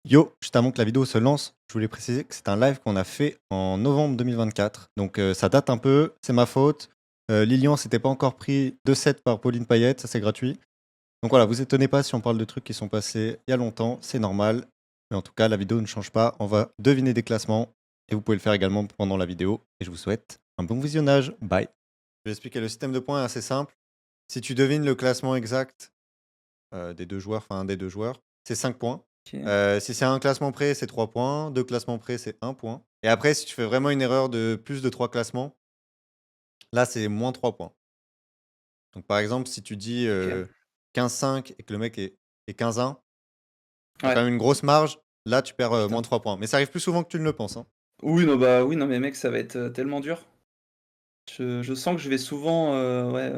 Yo, juste avant que la vidéo se lance, je voulais préciser que c'est un live qu'on a fait en novembre 2024. Donc ça date un peu, c'est ma faute. Lilian s'était pas encore pris 2 sets par Pauline Payette, ça c'est gratuit. Donc voilà, vous étonnez pas si on parle de trucs qui sont passés il y a longtemps, c'est normal. Mais en tout cas, la vidéo ne change pas, on va deviner des classements. Et vous pouvez le faire également pendant la vidéo. Et je vous souhaite un bon visionnage. Bye. Je vais expliquer le système de points est assez simple. Si tu devines le classement exact des deux joueurs, enfin un des deux joueurs, c'est 5 points. Ok. Si c'est un classement près, c'est 3 points. Deux classements près, c'est 1 point. Et après, si tu fais vraiment une erreur de plus de 3 classements, là, c'est moins 3 points. Donc, par exemple, si tu dis Ok. 15-5 et que le mec est 15-1, t'as Ouais. quand même une grosse marge. Là, tu perds moins Putain. 3 points. Mais ça arrive plus souvent que tu ne le penses, hein. Oui, non, mais mec, ça va être tellement dur. Je sens que je vais souvent, ouais,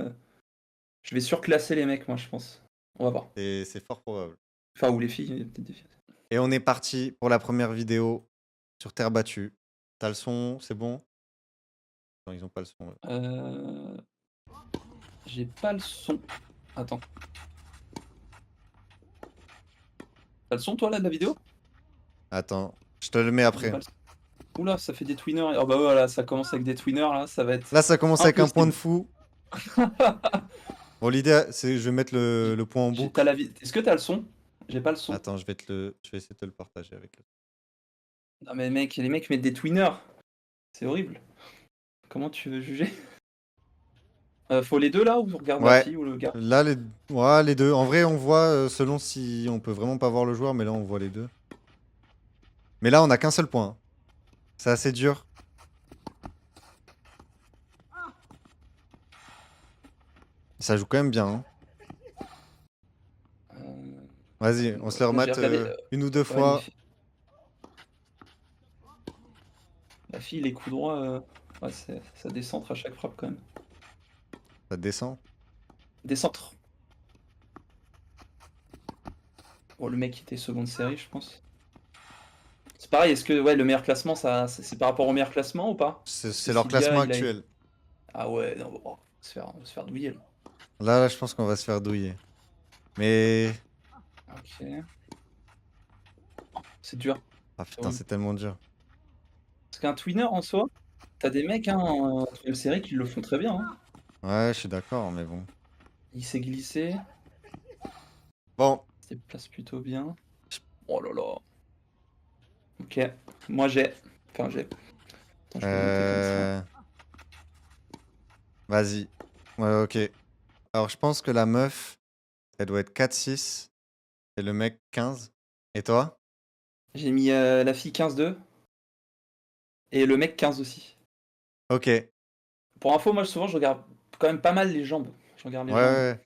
je vais surclasser les mecs, moi, je pense. On va voir. C'est fort probable. Enfin, ou les filles, il y a peut-être des filles. Et on est parti pour la première vidéo sur terre battue. T'as le son, c'est bon? Non, ils ont pas le son. Euh, J'ai pas le son. Attends. T'as le son, toi, là, de la vidéo? Attends, je te le mets J'ai pas après. le son. Oula, ça fait des twinners. Oh bah voilà, ça commence avec des twinners, là, ça va être Là, ça commence avec un point de impossible. fou. Bon, l'idée, c'est je vais mettre le point en T'as boucle. la Est-ce que t'as le son? J'ai pas le son. Attends, je vais essayer de te le partager avec le. Non mais mec, les mecs mettent des twinners. C'est horrible. Comment tu veux juger? Faut les deux là ou on regarde la Ouais, fille ou le gars? là, ouais, les deux. En vrai, on voit selon si on peut vraiment pas voir le joueur, mais là, on voit les deux. Mais là, on a qu'un seul point, hein. C'est assez dur. Ça joue quand même bien, hein. Vas-y, on se le Là j'ai remate regardé. une ou deux Ouais, les fois. la fille, les coups droits, ouais, ça décentre à chaque frappe quand même. Ça descend. Décentre. Bon, le mec était seconde série, je pense. C'est pareil, est-ce que ouais, le meilleur classement, c'est par rapport au meilleur classement ou pas? Parce que C'est si leur le gars, classement il a. actuel. Ah ouais, non, bon, on va se faire douiller là. Là, je pense qu'on va se faire douiller. Mais. Ok. C'est dur. Ah C'est putain, horrible. c'est tellement dur. Parce qu'un twinner en soi, t'as des mecs hein, en troisième série qui le font très bien. Hein. Ouais, je suis d'accord, mais bon. Il s'est glissé, Bon. il se déplace plutôt bien. Oh là là. Ok, moi j'ai. Enfin j'ai. Attends, je vais monter comme ça. Euh... Vas-y. Ouais, ok. Alors, je pense que la meuf, elle doit être 4-6 et le mec 15. Et toi? J'ai mis la fille 15-2 et le mec 15 aussi. Ok. Ouais, Pour info, moi souvent je regarde quand même pas mal les jambes. Je regarde les ouais, jambes. ouais.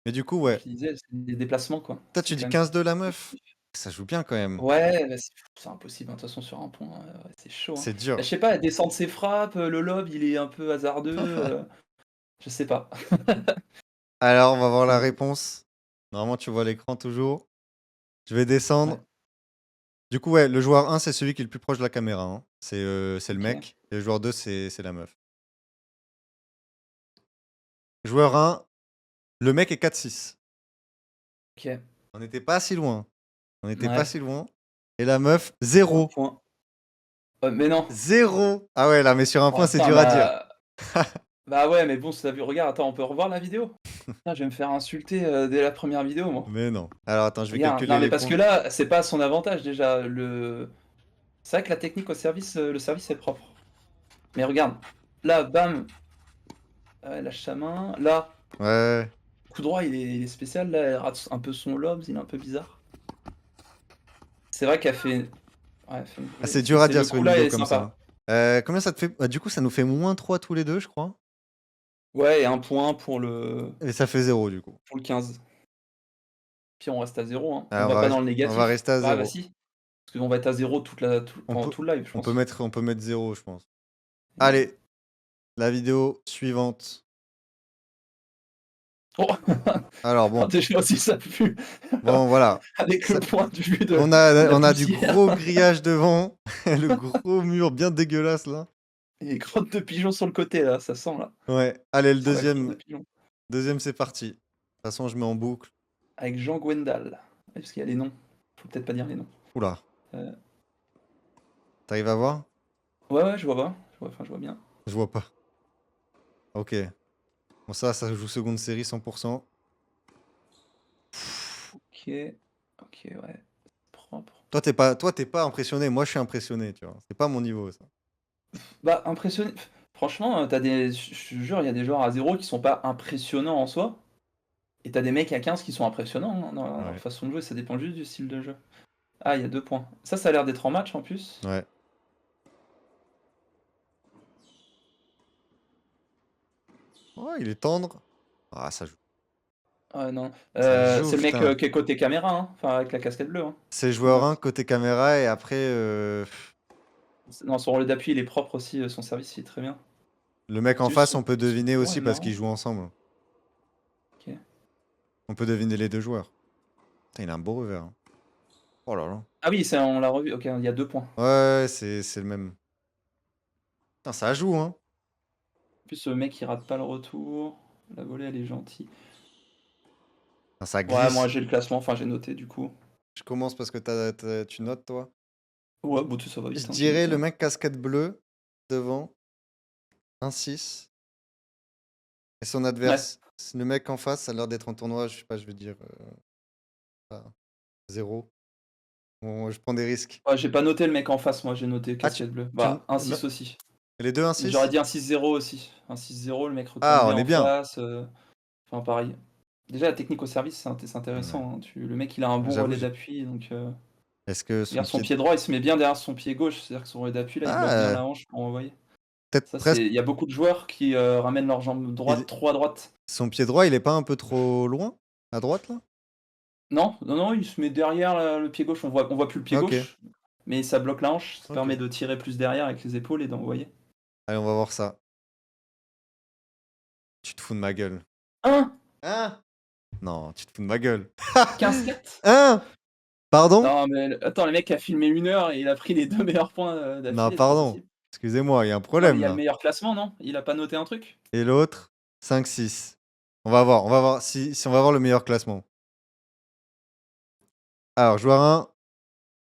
Mais du coup, Comme je ouais. te disais, c'est des déplacements quoi. Toi, tu C'est dis quand même 15-2 la meuf? significatif. Ça joue bien quand même. Ouais, bah, c'est impossible, hein, de toute façon sur un point, ouais, c'est chaud. Hein. C'est Bah, dur. je sais pas, descendre ses frappes, le lob il est un peu hasardeux, je sais pas. Alors, on va voir la C'est réponse. Normalement, tu vois l'écran toujours. Je vais ouais, descendre. Du coup, ouais, le joueur 1, c'est celui qui est le plus proche de la caméra, hein. C'est le OK, mec. Et le joueur 2, c'est la meuf. Joueur 1, le mec est 4-6. OK, On n'était pas si loin. On n'était pas ouais, si loin. Et la meuf, un 0. point. Mais non! 0. Ah ouais, là, mais sur un Oh point, c'est putain, dur à dire. bah ouais, mais bon, si tu vu regarde, attends, on peut revoir la vidéo? Putain, je vais me faire insulter, dès la première vidéo, moi. Mais non. Alors, attends, je vais Regarde, calculer non, mais les parce que points. là, c'est pas à son avantage déjà, c'est vrai que la technique au service, le service est propre. Mais regarde, là, bam, lâche sa main, là, Ouais. coup droit, il est spécial, là, elle rate un peu son lob, il est un peu bizarre. C'est vrai qu'elle fait ouais, elle fait une Ah, volée. c'est dur à dire Le sur une coup là vidéo est comme ça, sympa. hein. Combien ça te fait? Bah, du coup, ça nous fait moins 3 tous les deux, je crois. Ouais et un point Et ça fait 0 du coup. pour le 15. Puis on reste à 0, hein. On Ah, va pas dans le on va négatif. rester à Bah, bah 0. si, parce qu'on va être à 0 pendant tout le live, je pense. On peut mettre 0, je pense. Vas-y. Allez, la vidéo suivante. Oh! Alors Oh bon, déjà aussi ça pue. bon voilà. Avec le Ça- point de vue de la on a du poussière gros grillage devant, le gros mur bien dégueulasse là. et les crottes de pigeons sur le côté là, ça sent là. Ouais, allez, le Ça sent la crotte de pigeon. deuxième c'est parti. De toute façon, je mets en boucle. Avec Jean Gwendal. Ouais, parce qu'il y a les noms. Faut peut-être pas dire les noms. Oula. Euh, T'arrives à voir? Ouais, ouais, je vois pas. Enfin, je vois bien. Je vois pas. Ok. Bon, ça joue seconde série 100%. Ok. Ok, ouais. Propre. Toi, t'es pas impressionné. Moi, je suis impressionné, tu vois. C'est pas mon niveau, ça. Bah, impressionné. Franchement, t'as des. Je te jure, il y a des joueurs à 0 qui sont pas impressionnants en soi. Et t'as des mecs à 15 qui sont impressionnants hein, dans leur Ouais. façon de jouer. Ça dépend juste du style de jeu. Ah, il y a 2 points. Ça a l'air d'être en match en plus. Ouais. Oh, il est tendre. Ah, ça joue. Ah non. Ça joue, C'est le mec putain. qui est côté caméra, hein. Enfin, avec la casquette bleue. Hein. C'est Je joueur note. 1 côté caméra et après, Non, son rôle d'appui, il est propre aussi. Son service, il est très bien. le mec en C'est juste face, on peut son deviner coup droit est aussi parce qu'ils marrant. jouent ensemble. Ok. On peut deviner les deux joueurs. Putain, il a un beau revers, hein. Oh là là. Ah oui, on l'a revu. Ok, il y a 2 points. Ouais, ouais, c'est le même. Putain, ça joue, hein. En plus, le mec, il rate pas le retour. La volée, elle est gentille. Putain, ça Ouais, moi, glisse. j'ai le classement. Enfin, j'ai noté du coup. Je commence parce que tu notes, toi. Ouais, bon, ça va Je vite, hein, tu dirais notes. le Hein. mec casquette bleue devant, 1-6. Et son Ouais. adverse, le mec en face, ça a l'air d'être en tournoi, je sais pas, je vais dire 0. Bon, je prends des risques. Ouais, j'ai pas noté le mec en face, moi, j'ai noté Ah, casquette bleue. tu Bah, un non, 6 aussi. les deux J'aurais 1-6? dit un 6-0 aussi. Un 6-0, le mec retourne Ah, on bien est en bien. face. Enfin, pareil. Déjà, la technique au service, c'est Ouais. intéressant. Hein. Le mec, il a un bon J'avoue, relais d'appui. Donc, est-ce que son regarde, son pied. pied droit, il se met bien derrière son pied gauche. C'est-à-dire que son relais d'appui, là, il bloque bien Ah, la hanche pour envoyer. peut-être Ça, presque. il y a beaucoup de joueurs qui ramènent leur jambe droite il- trop à droite. Son pied droit, il est pas un peu trop loin? À droite, là? Non, non, non, il se met derrière le pied gauche. On voit plus le pied Ok, gauche, mais ça bloque la hanche. Ça ok. permet de tirer plus derrière avec les épaules et d'envoyer. Allez, on va voir ça. Tu te fous de ma gueule. Un Hein? Non, tu te fous de ma gueule. 15-4. Hein? Pardon? Non, mais attends, le mec a filmé 1 heure et il a pris les 2 meilleurs points Non, d'affilée, c'est pas pardon. possible. Excusez-moi, il y a un Non, mais il problème y a le là. meilleur classement, non? Il a pas noté un truc? Et l'autre, 5-6. On va voir si on va voir le meilleur classement. Alors, joueur 1,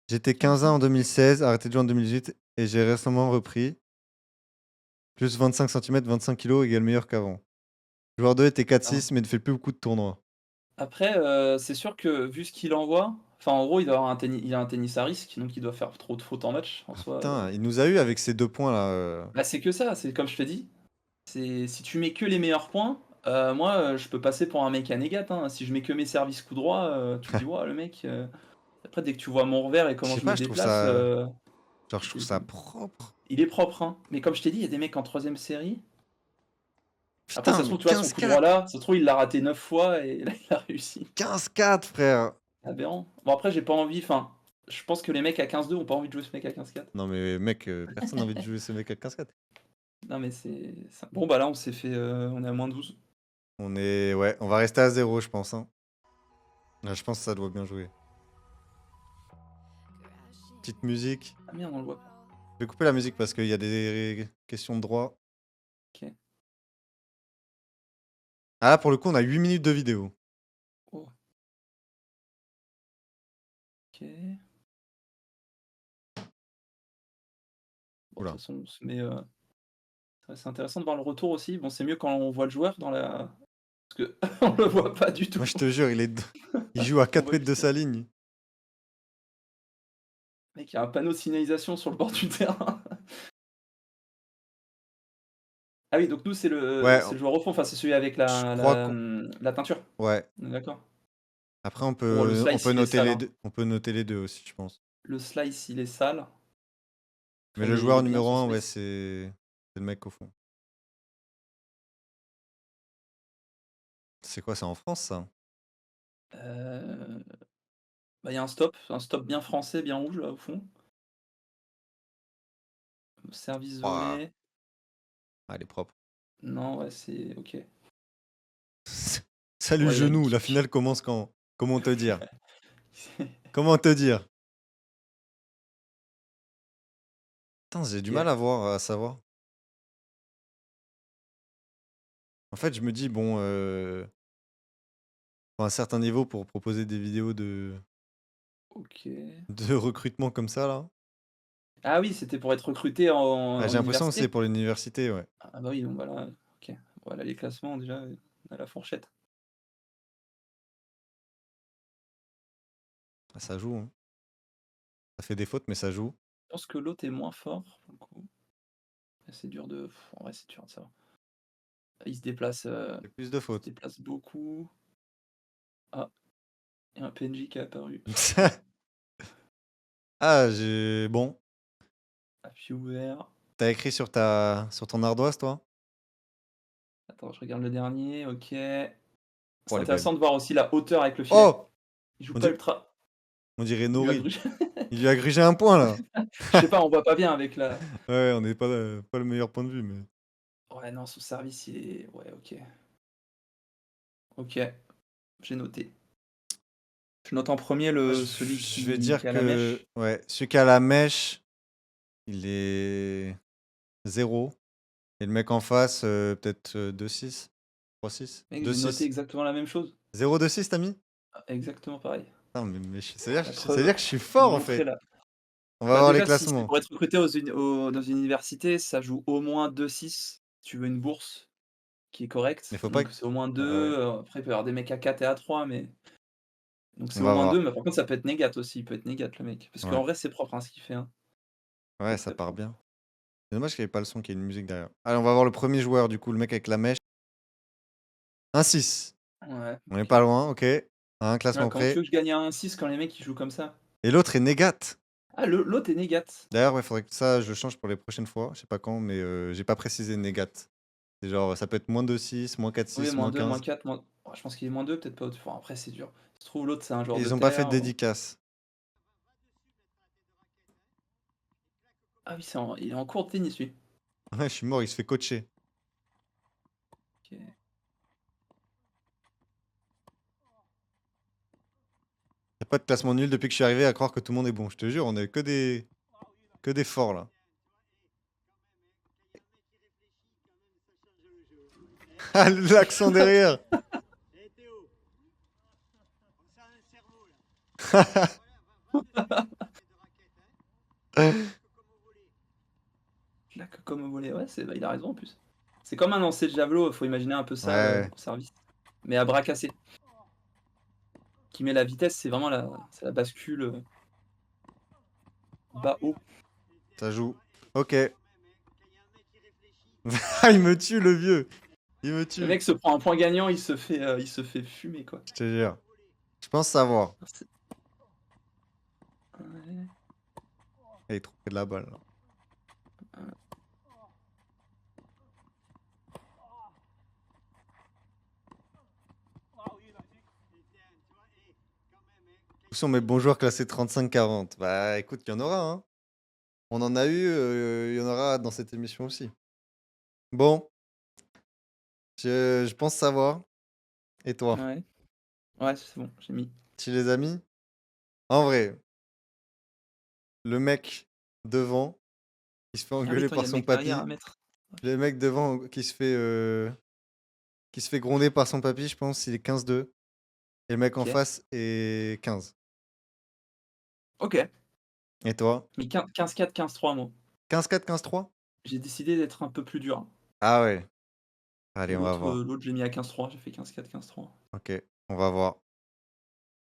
j'étais 15 ans en 2016, arrêté de jouer en 2018 et j'ai récemment repris. Plus 25 cm, 25 kg égale meilleur qu'avant. Joueur 2 était Non. 4-6 mais ne fait plus beaucoup de tournois. Après, c'est sûr que vu ce qu'il envoie, enfin, en gros, il a un tennis à risque, donc il doit faire trop de fautes en match, en Ah soi. putain, il nous a eu avec ces 2 points là. Bah, c'est que ça, c'est comme je te dis, c'est si tu mets que les meilleurs points, moi, je peux passer pour un mec à négat, hein. Si je mets que mes services coup droit, tu te dis: «Waouh, le mec», après dès que tu vois mon revers et Je comment sais je me pas, je trouve déplace, ça. Genre, je trouve c'est ça propre. il est propre, hein. Mais comme je t'ai dit, il y a des mecs en troisième série. Après, ça Putain, se mais trouve, tu vois, son coup 15-4. droit là, ça se trouve, il l'a raté 9 fois et là, il a réussi. 15-4, frère. Aberrant. Bon, après, j'ai pas envie, enfin, je pense que les mecs à 15-2 ont pas envie de jouer ce mec à 15-4. Non, mais mec, personne n'a envie de jouer ce mec à 15-4. Non, mais bon, bah là, on s'est fait. On est à -12. Ouais, on va rester à 0, je pense, hein. Ah, je pense que ça doit bien jouer. Petite musique. Ah merde, on le voit pas. Je vais couper la musique parce qu'il y a des questions de droit. Ok. Ah, là, pour le coup, on a 8 minutes de vidéo. Oh. Ok. Bon, de Oula. toute façon, on se met. C'est intéressant de voir le retour aussi. Bon, c'est mieux quand on voit le joueur dans la. Parce que on le voit pas du tout. Moi, je te jure, il joue à On 4 voit mètres de juste. sa ligne. Mec, il y a un panneau de signalisation sur le bord du terrain. Ah oui, donc nous, c'est le, Ouais, c'est le joueur au fond, enfin, c'est celui avec je crois qu'on. la teinture. Ouais. On est d'accord. Après, on Bon, le peut, on slice, peut il est noter sale. les Hein. deux. On peut noter les deux aussi, je pense. Le slice, il est sale. Mais Enfin, le il joueur est bien numéro son 1, ouais, slice. c'est le mec au fond. C'est quoi, c'est en France, ça? Euh, Bah, il y a un stop bien français, bien rouge là au fond. Service Ouah. volé. Ah, elle est propre. Non, ouais, c'est ok. Salut Ouais, il a une genou, la kick. finale commence quand? Comment te dire? Comment te dire? Putain, j'ai du mal Ok. à savoir. En fait, je me dis, bon, faut un certain niveau pour proposer des vidéos de. OK. de recrutement comme ça là. Ah oui, c'était pour être recruté en Ah, en j'ai l'impression que c'est université? pour l'université, ouais. Ah bah oui, bon bah là, OK. Voilà les classements déjà, on a la fourchette. Ah, ça joue, hein. Ça fait des fautes, mais ça joue. Je pense que l'autre est moins fort pour le coup. C'est dur de en vrai, c'est dur de savoir. Il se déplace, C'est plus de il se fautes. déplace beaucoup. Ah, il y a un PNJ qui est apparu. Ah, j'ai bon, Appui ouvert. t'as écrit sur ton ardoise, toi? Attends, je regarde le dernier, OK. C'est Oh, elle est belle. intéressant de voir aussi la hauteur avec le filet. Oh! Il joue On pas di ultra. on dirait Il lui a Nori. grugé. Il lui a grugé un point, là. Je sais pas, on voit pas bien avec la Ouais, on n'est pas le meilleur point de vue, mais ouais, non, son service, il est ouais, OK. OK, j'ai noté. Je note en premier moi, le celui je vais qui dire a la que mèche. ouais, celui qui a la mèche, il est 0 et le mec en face, peut-être, 2,6, 3,6, Mec, j'ai noté 2,6. exactement la même chose. 0,26 tu as mis? Ah, exactement pareil. Putain, mais c'est-à-dire La c'est-à-dire preuve, que je suis je vais fort, en montrer fait. là. On va Bah, voir les déjà, si c'est classements. pour être recruté dans une université, ça joue au moins 2,6 si tu veux une bourse qui est Mais correcte. faut pas Donc q c'est au moins ah ouais, 2, après il peut y avoir des mecs à 4 et à 3, mais donc on c'est au va moins 2, voir. mais par contre ça peut être négat aussi, il peut être négat le mec. Parce Ouais, qu'en vrai c'est propre, hein, ce qu'il fait, hein. ouais, Très, ça très part propre. bien. C'est dommage qu'il y ait pas le son, qu'il y ait une musique derrière. Allez, on va voir le premier joueur, du coup, le mec avec la mèche. Un 6. Ouais, On est OK. pas loin, OK. Un Ouais, classement comment tu veux prêt que je gagne à 1,6 quand les mecs ils jouent comme ça? et l'autre est négat. Ah l'autre est négat. D'ailleurs, ouais, faudrait que ça, je le change pour les prochaines fois. Je sais pas quand, mais j'ai pas précisé négat. C'est genre, ça peut être moins 2,6, moins Oui, 4,6, moins -2, 15. -4, oh, je pense qu'il est -2, peut-être pas au enfin après c'est dur. Ça se trouve l'autre c'est un joueur Et de ils ont pas fait de terre ou dédicace. ah oui, il est en cours de tennis lui. Ouais, je suis mort, il se fait coacher. OK. Y a pas de classement nul depuis que je suis arrivé à croire que tout le monde est bon. Je te jure, on est que des forts là. Ah, l'accent derrière. Claque comme au volley, ouais, c'est bah, il a raison en plus. C'est comme un lancer de javelot, faut imaginer un peu ça, Ouais, au service. Mais à bras cassés. Qui met la vitesse, c'est la bascule, bas-haut. ça joue. Ok. Ah, il me tue le vieux. Il me Le tue. mec se prend un point gagnant, il se fait fumer quoi. Je te jure. Je pense savoir. C'est ouais, Il est trop près de la balle là. Où sont mes bons joueurs classés 35-40? Bah écoute, il y en aura, hein. On en a eu, il y en aura dans cette émission aussi. Bon, je pense savoir. Et toi? ouais, ouais, c'est bon, j'ai mis. Tu les as mis? En vrai, le mec devant qui se fait Ah oui, engueuler toi, il y par a le son mec derrière à papy, mettre. le mec devant qui se fait gronder par son papy, je pense, il est 15-2 et le mec en OK. face est 15. OK. Et toi? J'ai mis 15-4, 15-3 moi. 15-4, 15-3? J'ai décidé d'être un peu plus dur. Ah ouais. Et Allez, on va voir. l'autre, je l'ai mis à 15-3, j'ai fait 15-4, 15-3. OK, on va voir.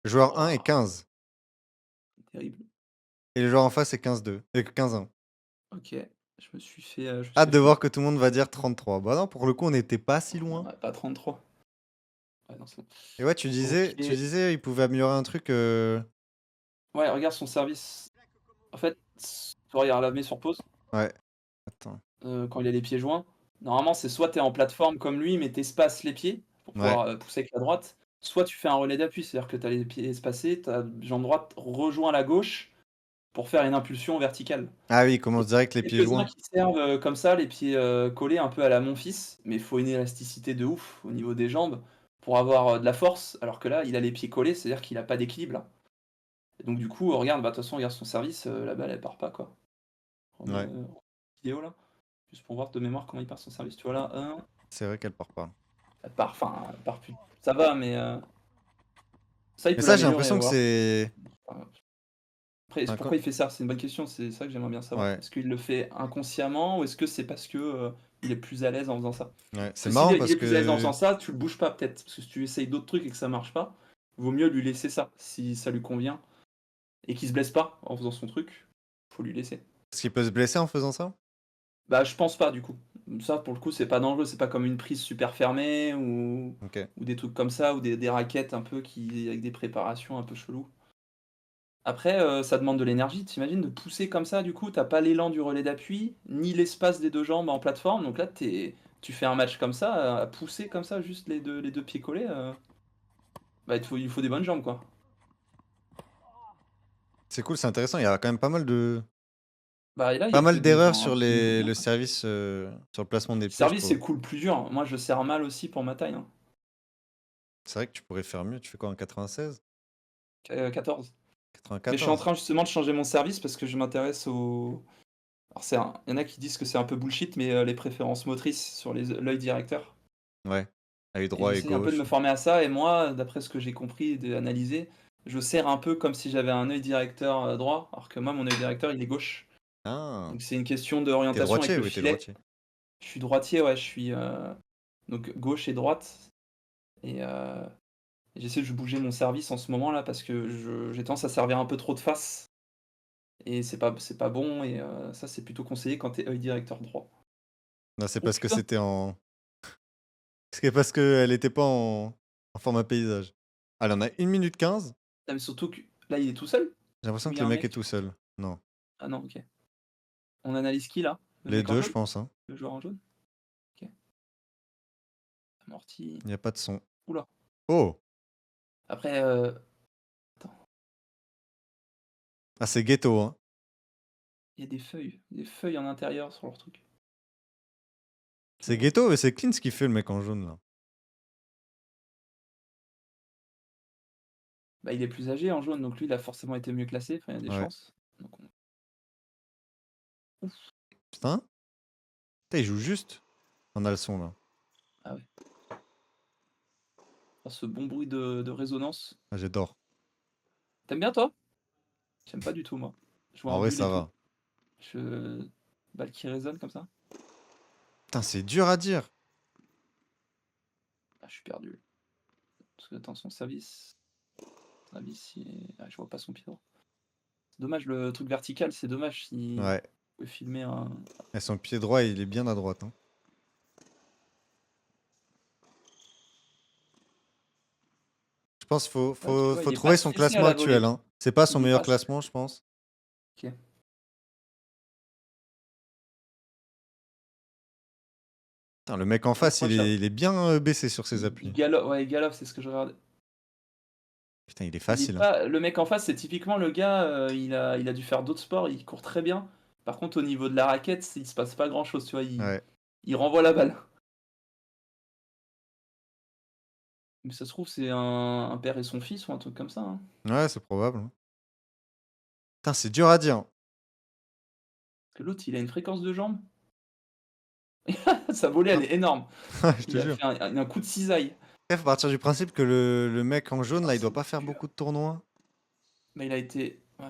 Joueur 1 est Wouah, 15 terrible. et le joueur en face est 15-2 et 15-1. OK. Je me suis Hâte fait de voir fumer. que tout le monde va dire 33. Bah non, pour le coup, on n'était pas si loin. Ouais, pas 33. Ouais, non, c'est bon. Et ouais, OK. tu disais, il pouvait améliorer un truc. Ouais, regarde son service. En fait, regarde, la met sur pause, Ouais. Attends. quand il a les pieds joints. Normalement, c'est soit tu es en plateforme comme lui, mais tu espaces les pieds pour Ouais. pouvoir, pousser avec la droite, soit tu fais un relais d'appui, c'est-à-dire que tu as les pieds espacés, ta jambe droite rejoint la gauche pour faire une impulsion verticale. Ah oui, il commence direct les pieds Quelques-uns joints. qui servent, comme ça, les pieds, collés un peu à la Monfils, mais il faut une élasticité de ouf au niveau des jambes pour avoir, de la force, alors que là, il a les pieds collés, c'est-à-dire qu'il a pas d'équilibre là. Et donc du coup, regarde, bah, de toute façon, regarde son service, la balle elle part pas quoi. Remets, Ouais. vidéo là, juste pour voir de mémoire comment il part son service. Tu vois là, 1, C'est vrai qu'elle part pas. elle part plus ça va, mais ça il Mais peut ça, j'ai l'améliorer, l'impression que voir. c'est. Après, D'accord. pourquoi il fait ça? C'est une bonne question, c'est ça que j'aimerais bien savoir. Ouais, Est-ce qu'il le fait inconsciemment ou est-ce que c'est parce que, il est plus à l'aise en faisant ça? ouais. Parce C'est que s'il marrant est il parce est plus à l'aise en que faisant ça, tu le bouges pas peut-être. Parce que si tu essayes d'autres trucs et que ça marche pas, vaut mieux lui laisser ça, si ça lui convient et qu'il se blesse pas en faisant son truc, faut lui laisser. parce qu'il peut se blesser en faisant ça? Bah, je pense pas du coup. Ça pour le coup, c'est pas dangereux, c'est pas comme une prise super fermée OK. ou des trucs comme ça ou des raquettes un peu qui avec des préparations un peu cheloues. Après, ça demande de l'énergie. Tu de pousser comme ça, du coup, tu pas l'élan du relais d'appui, ni l'espace des 2 jambes en plateforme, donc là, tu fais un match comme ça, à pousser comme ça, juste les deux pieds collés, bah, il faut des bonnes jambes, quoi. C'est cool, c'est intéressant. Il y a quand même Bah, et là, il y pas a que mal des d'erreurs gens sur qui jouent les bien, le quoi. service, sur le placement des pieds, je Service, trouve. c'est cool, plus dur. Moi, je serre mal aussi pour ma taille, hein. C'est vrai que tu pourrais faire mieux. Tu fais quoi en 96? 14. Mais je suis en 94? train justement de changer mon service parce que je m'intéresse au alors il y en a qui disent que c'est un peu bullshit, mais les préférences motrices sur l'œil directeur. Ouais. Œil Et droit et j'essaie un peu de me gauche. former à ça et moi, d'après ce que j'ai compris et d'analyser, je serre un peu comme si j'avais un œil directeur, droit, alors que moi, mon œil directeur, il est gauche. Ah! Donc c'est une question Tu d'orientation avec droitier? le Oui, tu filet. droitier. Je suis droitier, ouais, je suis, donc gauche et droite et j'essaie de bouger mon service en ce moment-là parce que j'ai tendance à servir un peu trop de face et c'est pas bon et ça, c'est plutôt conseillé quand tu es œil directeur droit. Non, c'est Oh parce que putain! c'était en c'est parce qu'elle était pas en format paysage. Ah, elle en a 1 minute 15. Ah mais surtout que là, il est tout seul? J'ai l'impression Ou il que y a le un mec est mec? tout seul. Non. Ah non, OK. On analyse qui là? Le Les mec en 2, je jaune? pense, hein. Le joueur en jaune? OK. Amorti. Il y a pas de son. Ouh là! Oh! Après, attends, Ah, c'est ghetto, hein. il y a des feuilles en intérieur sur leur truc. C'est OK. ghetto, mais c'est clean ce qu'il fait, le mec en jaune, là. Bah, il est plus âgé en jaune, donc lui, il a forcément été mieux classé, enfin, il y a des Ouais. chances. Donc on ouf! Putain. Putain, il joue juste. On a le son, là. Ah ouais. Oh, ce bon bruit de résonance. Ah, j'adore. Tu bien toi? J'aime pas du tout moi. Je vois En un vrai, bulle et ça tout. va. Je balle qui résonne comme ça. Putain, c'est dur à dire. Ah, je suis perdu. Parce que attends, son service, je vois pas son pied droit. C'est dommage le truc vertical, c'est dommage si Ouais. vous pouvez filmer un Et son pied droit, il est bien à droite, hein. Je pense qu'il faut, ouais, tu faut, vois, faut il est pas trouver son stressé à classement la actuel, volée. hein. C'est pas son Il est meilleur pas stressé. classement, je pense. OK. Putain, le mec en Ouais, je face, crois il que est, il est bien baissé sur ses il appuis. galope, ouais, il galope, c'est ce que je regardais. Putain, il est Il est facile, hein. pas le mec en face, c'est typiquement le gars, il a dû faire d'autres sports, il court très bien. Par contre, au niveau de la raquette, il se passe pas grand-chose, tu vois? Il Ouais. il renvoie la balle. Mais ça se trouve, c'est un père et son fils ou un truc comme ça, hein. Ouais, c'est probable, hein. Putain, c'est dur à dire, hein. Parce que l'autre, il a une fréquence de jambe. Sa volée, elle Hop. est énorme. Je te Il a jure. fait un coup de cisaille. Faut partir du principe que le mec en jaune, Oh, là, il doit c'est pas faire dur. beaucoup de tournois. Mais il a été ouais,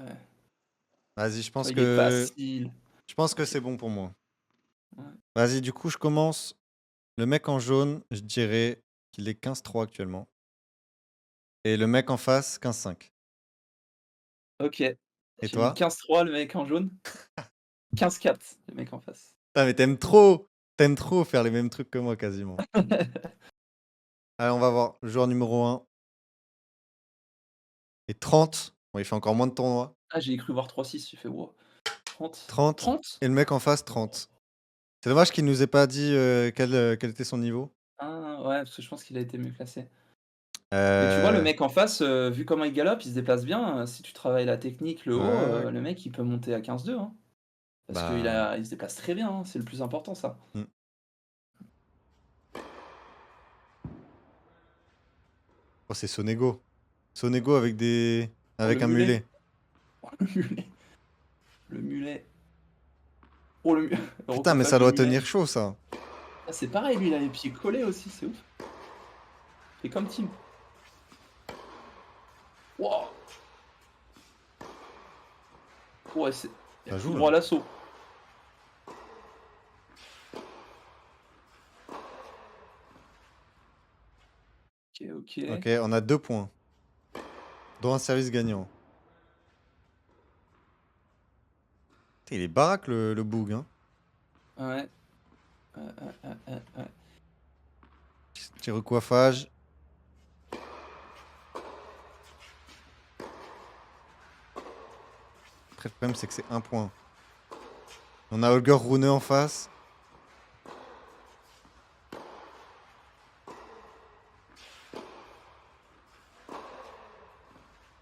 Vas-y, tu vois, il est facile. je pense que OK. c'est bon pour moi. Ouais. Vas-y, du coup, je commence. Le mec en jaune, je dirais qu'il est 15-3 actuellement. Et le mec en face, 15-5. OK. Et J'ai mis toi? 15-3 le mec en jaune, 15-4 le mec en face. Putain, mais t'aimes trop faire les mêmes trucs que moi, quasiment. Allez, on va voir. Le joueur numéro 1 est 30. Bon, il fait encore moins de tournois. Ah, j'ai cru voir 3-6, j'ai fait: «Wow, 30? 30. 30? Et le mec en face, 30. C'est dommage qu'il nous ait pas dit quel était son niveau. Ah ouais, parce que je pense qu'il a été mieux classé. Mais tu vois, le Euh, mec en face, vu comment il galope, il se déplace bien, si tu travailles la technique, le haut, ouais, le mec il peut monter à 15-2, hein. Parce bah. il se déplace très bien, hein, c'est le plus important ça. Hmm. Oh, c'est Sonego. Sonego Oh le avec un mulet, mulet. oh le mulet, le mulet. Oh le mu le Putain, mais recoffage ça de doit mulet. tenir chaud, ça. Ah c'est pareil, lui il a les pieds collés aussi, c'est ouf. Il fait comme Tim. Wouah! Ouais, c'est il y a Ça tout joue là. droit à l'assaut. OK, OK. Ok, on a 2 points. Dont un service gagnant. Putain, il est baraque le boug, hein. Ouais. Ouais. Petit recoiffage. Après, le problème, c'est que c'est 1 point. On a Holger Rune en face.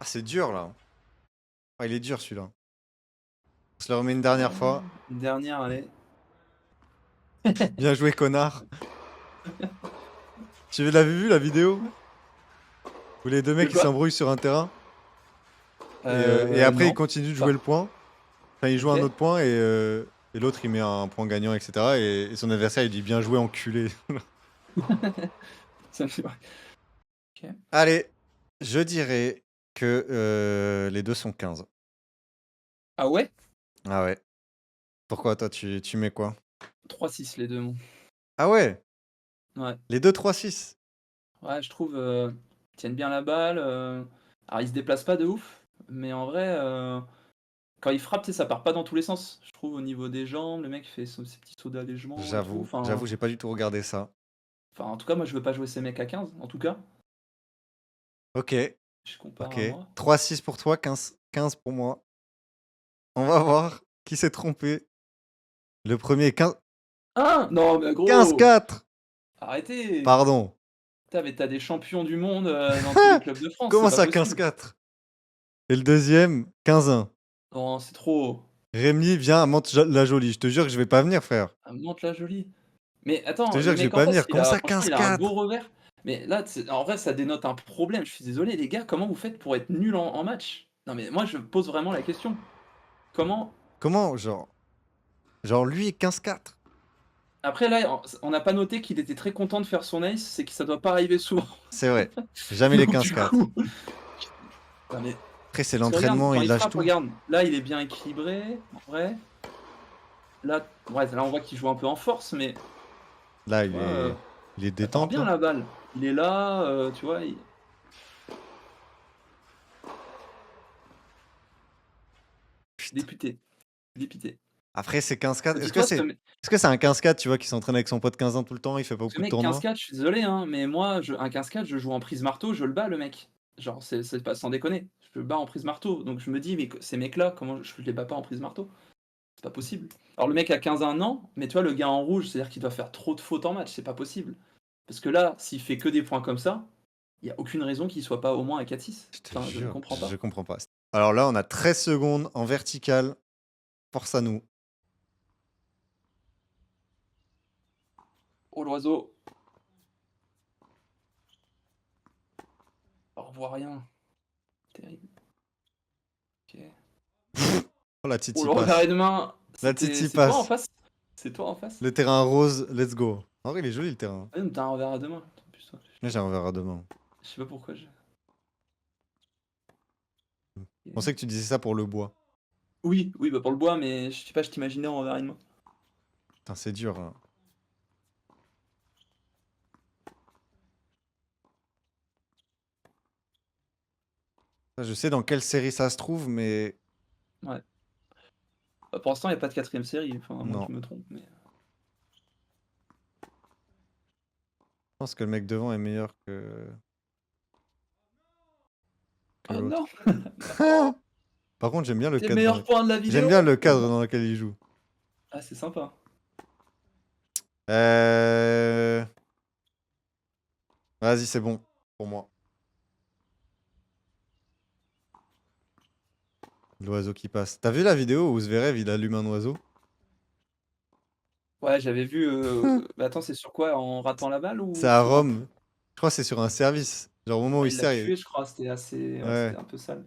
Ah, c'est dur là. Ah, il est dur celui-là. On se le remet une dernière fois. Une dernière, allez. Bien joué, connard. Tu l'avais vu la vidéo? Où les deux De mecs ils quoi? s'embrouillent sur un terrain. Et après, ils Non. continuent de jouer Enfin, le point. Enfin, ils jouent un OK. autre point et l'autre il met un point gagnant, etc. Et son adversaire il dit bien joué, enculé. Ça me fait OK. Allez, je dirais que les deux sont 15. Ah ouais? Ah ouais. Pourquoi toi tu mets quoi? 3-6 les 2 mon. Ah ouais, Ouais. les deux 3-6. Ouais, je trouve, ils tiennent bien la balle, alors ils se déplacent pas de ouf, mais en vrai, quand ils frappent, tu sais, ça part pas dans tous les sens. Je trouve au niveau des jambes, le mec fait ses petits sauts d'allègement et tout, J'avoue, j'ai pas du tout regardé ça. en tout cas, moi je veux pas jouer ces mecs à 15, en tout cas, Ok, je compare ok. à moi. 3-6 pour toi, 15 pour moi. On va voir qui s'est trompé. Le premier, Ah! Non mais gros! 15-4. Arrêtez! Pardon. Putain, mais tu des champions du monde, dans tous les clubs de France, c'est Comment pas ça, possible. 15-4? Et le deuxième, 15-1. Non, c'est trop. Rémi, viens à Mantes-la-Jolie. Je te jure que je vais pas venir, frère. Ah Mantes-la-Jolie. Mais Je te attends, jure le que je vais mec en pas face, venir. Comment ça, franchement, il a un beau 15-4? revers. Mais là, en vrai, ça dénote un problème. Je suis désolé, les gars, comment vous faites pour être nul en match? Non, mais moi, je pose vraiment la question. Comment? Comment, genre lui, 15-4? Après, là, on n'a pas noté qu'il était très content de faire son ace, c'est que ça doit pas arriver souvent. C'est vrai. Jamais les Donc, du 15-4. coup. Non, mais. Après, c'est Parce que regarde, l'entraînement, quand il il lâche frappe, tout. regarde. Là, il est bien équilibré, en vrai. Là, ouais, là, on voit qu'il joue un peu en force, mais. Là, Tu vois, il est ça part détente, bien là. la balle. Il est là, tu vois. Putain. Député. Député. Après, c'est 15-4. Est-ce que Dis-toi, c'est est-ce que c'est un 15-4, tu vois, qui s'entraîne avec son pote 15 ans tout le temps, il fait pas ce beaucoup de mec tournois? 15-4, je suis désolé, hein, mais moi, un 15-4, je joue en prise marteau, je le bats le mec. Genre, c'est pas sans déconner. Je le bats en prise marteau. Donc je me dis, mais ces mecs-là, comment je les bats pas en prise marteau? C'est pas possible. Alors le mec a 15 ans, mais tu vois, le gars en rouge, c'est-à-dire qu'il doit faire trop de fautes en match, c'est pas possible. Parce que là, s'il fait que des points comme ça, il y a aucune raison qu'il soit pas au moins à 4-6. Je te Enfin, je ne jure, comprends je pas. comprends pas. Alors là, on a 13 secondes en vertical. Force à nous. Oh l'oiseau, on revoit rien. Terrible. Ok. Oh, la Oh Titi le revers passe. est de main, La c'était Titi c'est toi en passe. face? C'est toi en face? Le terrain rose, let's go. En vrai, il est joli le terrain. Ah, mais t'as un revers à deux mains. Putain, Là, j'ai un verre à demain. je sais pas pourquoi je. Je pensais que tu disais ça pour le bois. Oui, oui, bah pour le bois, mais je sais pas, je t'imaginais en revers à une main. Putain, c'est dur, hein. Ça, je sais dans quelle série ça se trouve, mais Ouais. Bah, pour l'instant, il y a pas de quatrième série, enfin, à moins que non. je me trompe, mais. Je pense que le mec devant est meilleur que Oh l'autre. non! Non! Par contre, j'aime bien le C'est le cadre meilleur point de la j'aime vidéo! bien le Oh cadre non! dans lequel il joue. Ah, c'est sympa. Euh... Vas-y, c'est bon pour moi. L'oiseau qui passe. T'as vu la vidéo où Zverev il allume un oiseau? Ouais, j'avais vu, bah, attends, c'est sur quoi? En ratant la balle C'est ou à sur un Rome. Je crois que c'est sur un service. Genre au moment où ah, il il l'a sert, tué, je crois, c'était assez ouais, c'était ouais. un peu sale.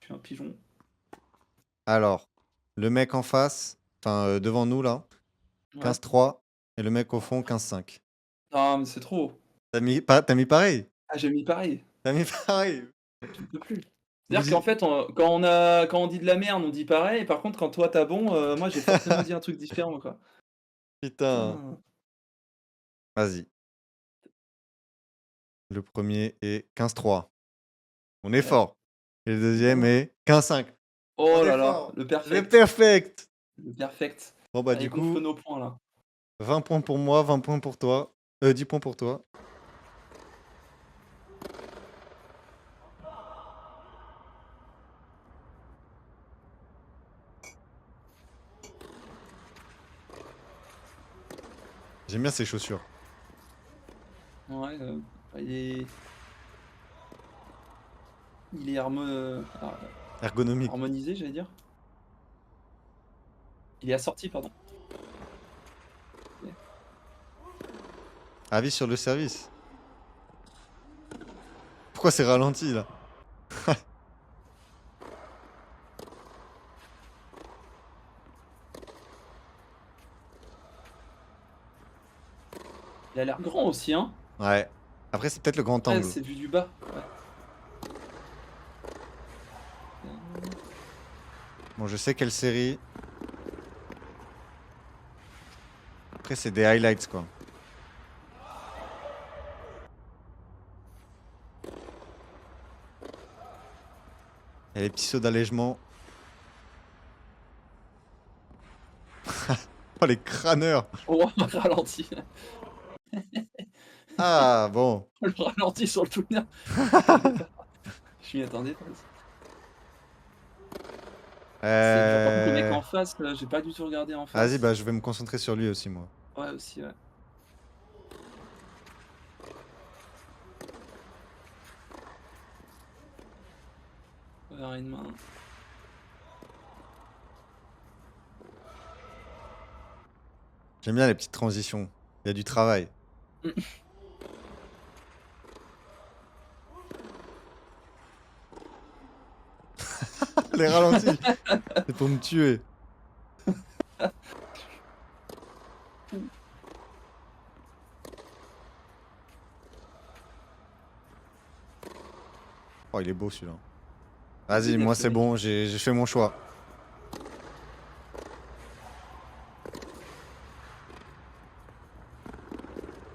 Tuer un pigeon. Alors, le mec en face, enfin devant nous là, Ouais. 15-3. Et le mec au fond, 15-5. Non, mais c'est trop. T'as mis pareil? Ah, j'ai mis pareil. T'as mis pareil? Je ne peux plus. C'est-à-dire Vous qu'en y... fait, quand on dit de la merde, on dit pareil. Et par contre, quand toi t'as bon, moi j'ai forcément dit un truc différent, quoi. Putain. Putain. Vas-y. Le premier est 15-3. On est Ouais. fort. Et le deuxième Bon. est 15-5. On Oh est là là, fort. le Le perfect. perfect. Le perfect. Bon, bah, Allez, du gonfle coup, nos points là. 20 points pour moi, 20 points pour toi. 10 points pour toi. J'aime bien ces chaussures. Ouais, il est, il est Ergonomiques. harmonisé, j'allais dire. Il est assorti, pardon. Ok. Avis sur le service. Pourquoi c'est ralenti là? Il a l'air grand aussi, hein. Ouais. Après, c'est peut-être le grand Ouais, angle. c'est vu du bas. Ouais. Bon, je sais quelle série. Après, c'est des highlights quoi. Il y a les petits sauts d'allègement. Oh, les crâneurs. Oh, ralenti. Ah, bon. Le ralenti sur le tuner. Je m'attendais pas. Je m'y attendais pas. C'est dur. Par contre, le mec en face, j'ai pas du tout regardé en Vas-y, bah, face. je vais me concentrer sur lui aussi, moi. Ouais, aussi, ouais. Vers une main. J'aime bien les petites transitions. Il y a du travail. Les ralentis. C'est pour me tuer. Oh, il est beau celui-là. Vas-y, moi DNF, le c'est mec. bon, j'ai fait mon choix.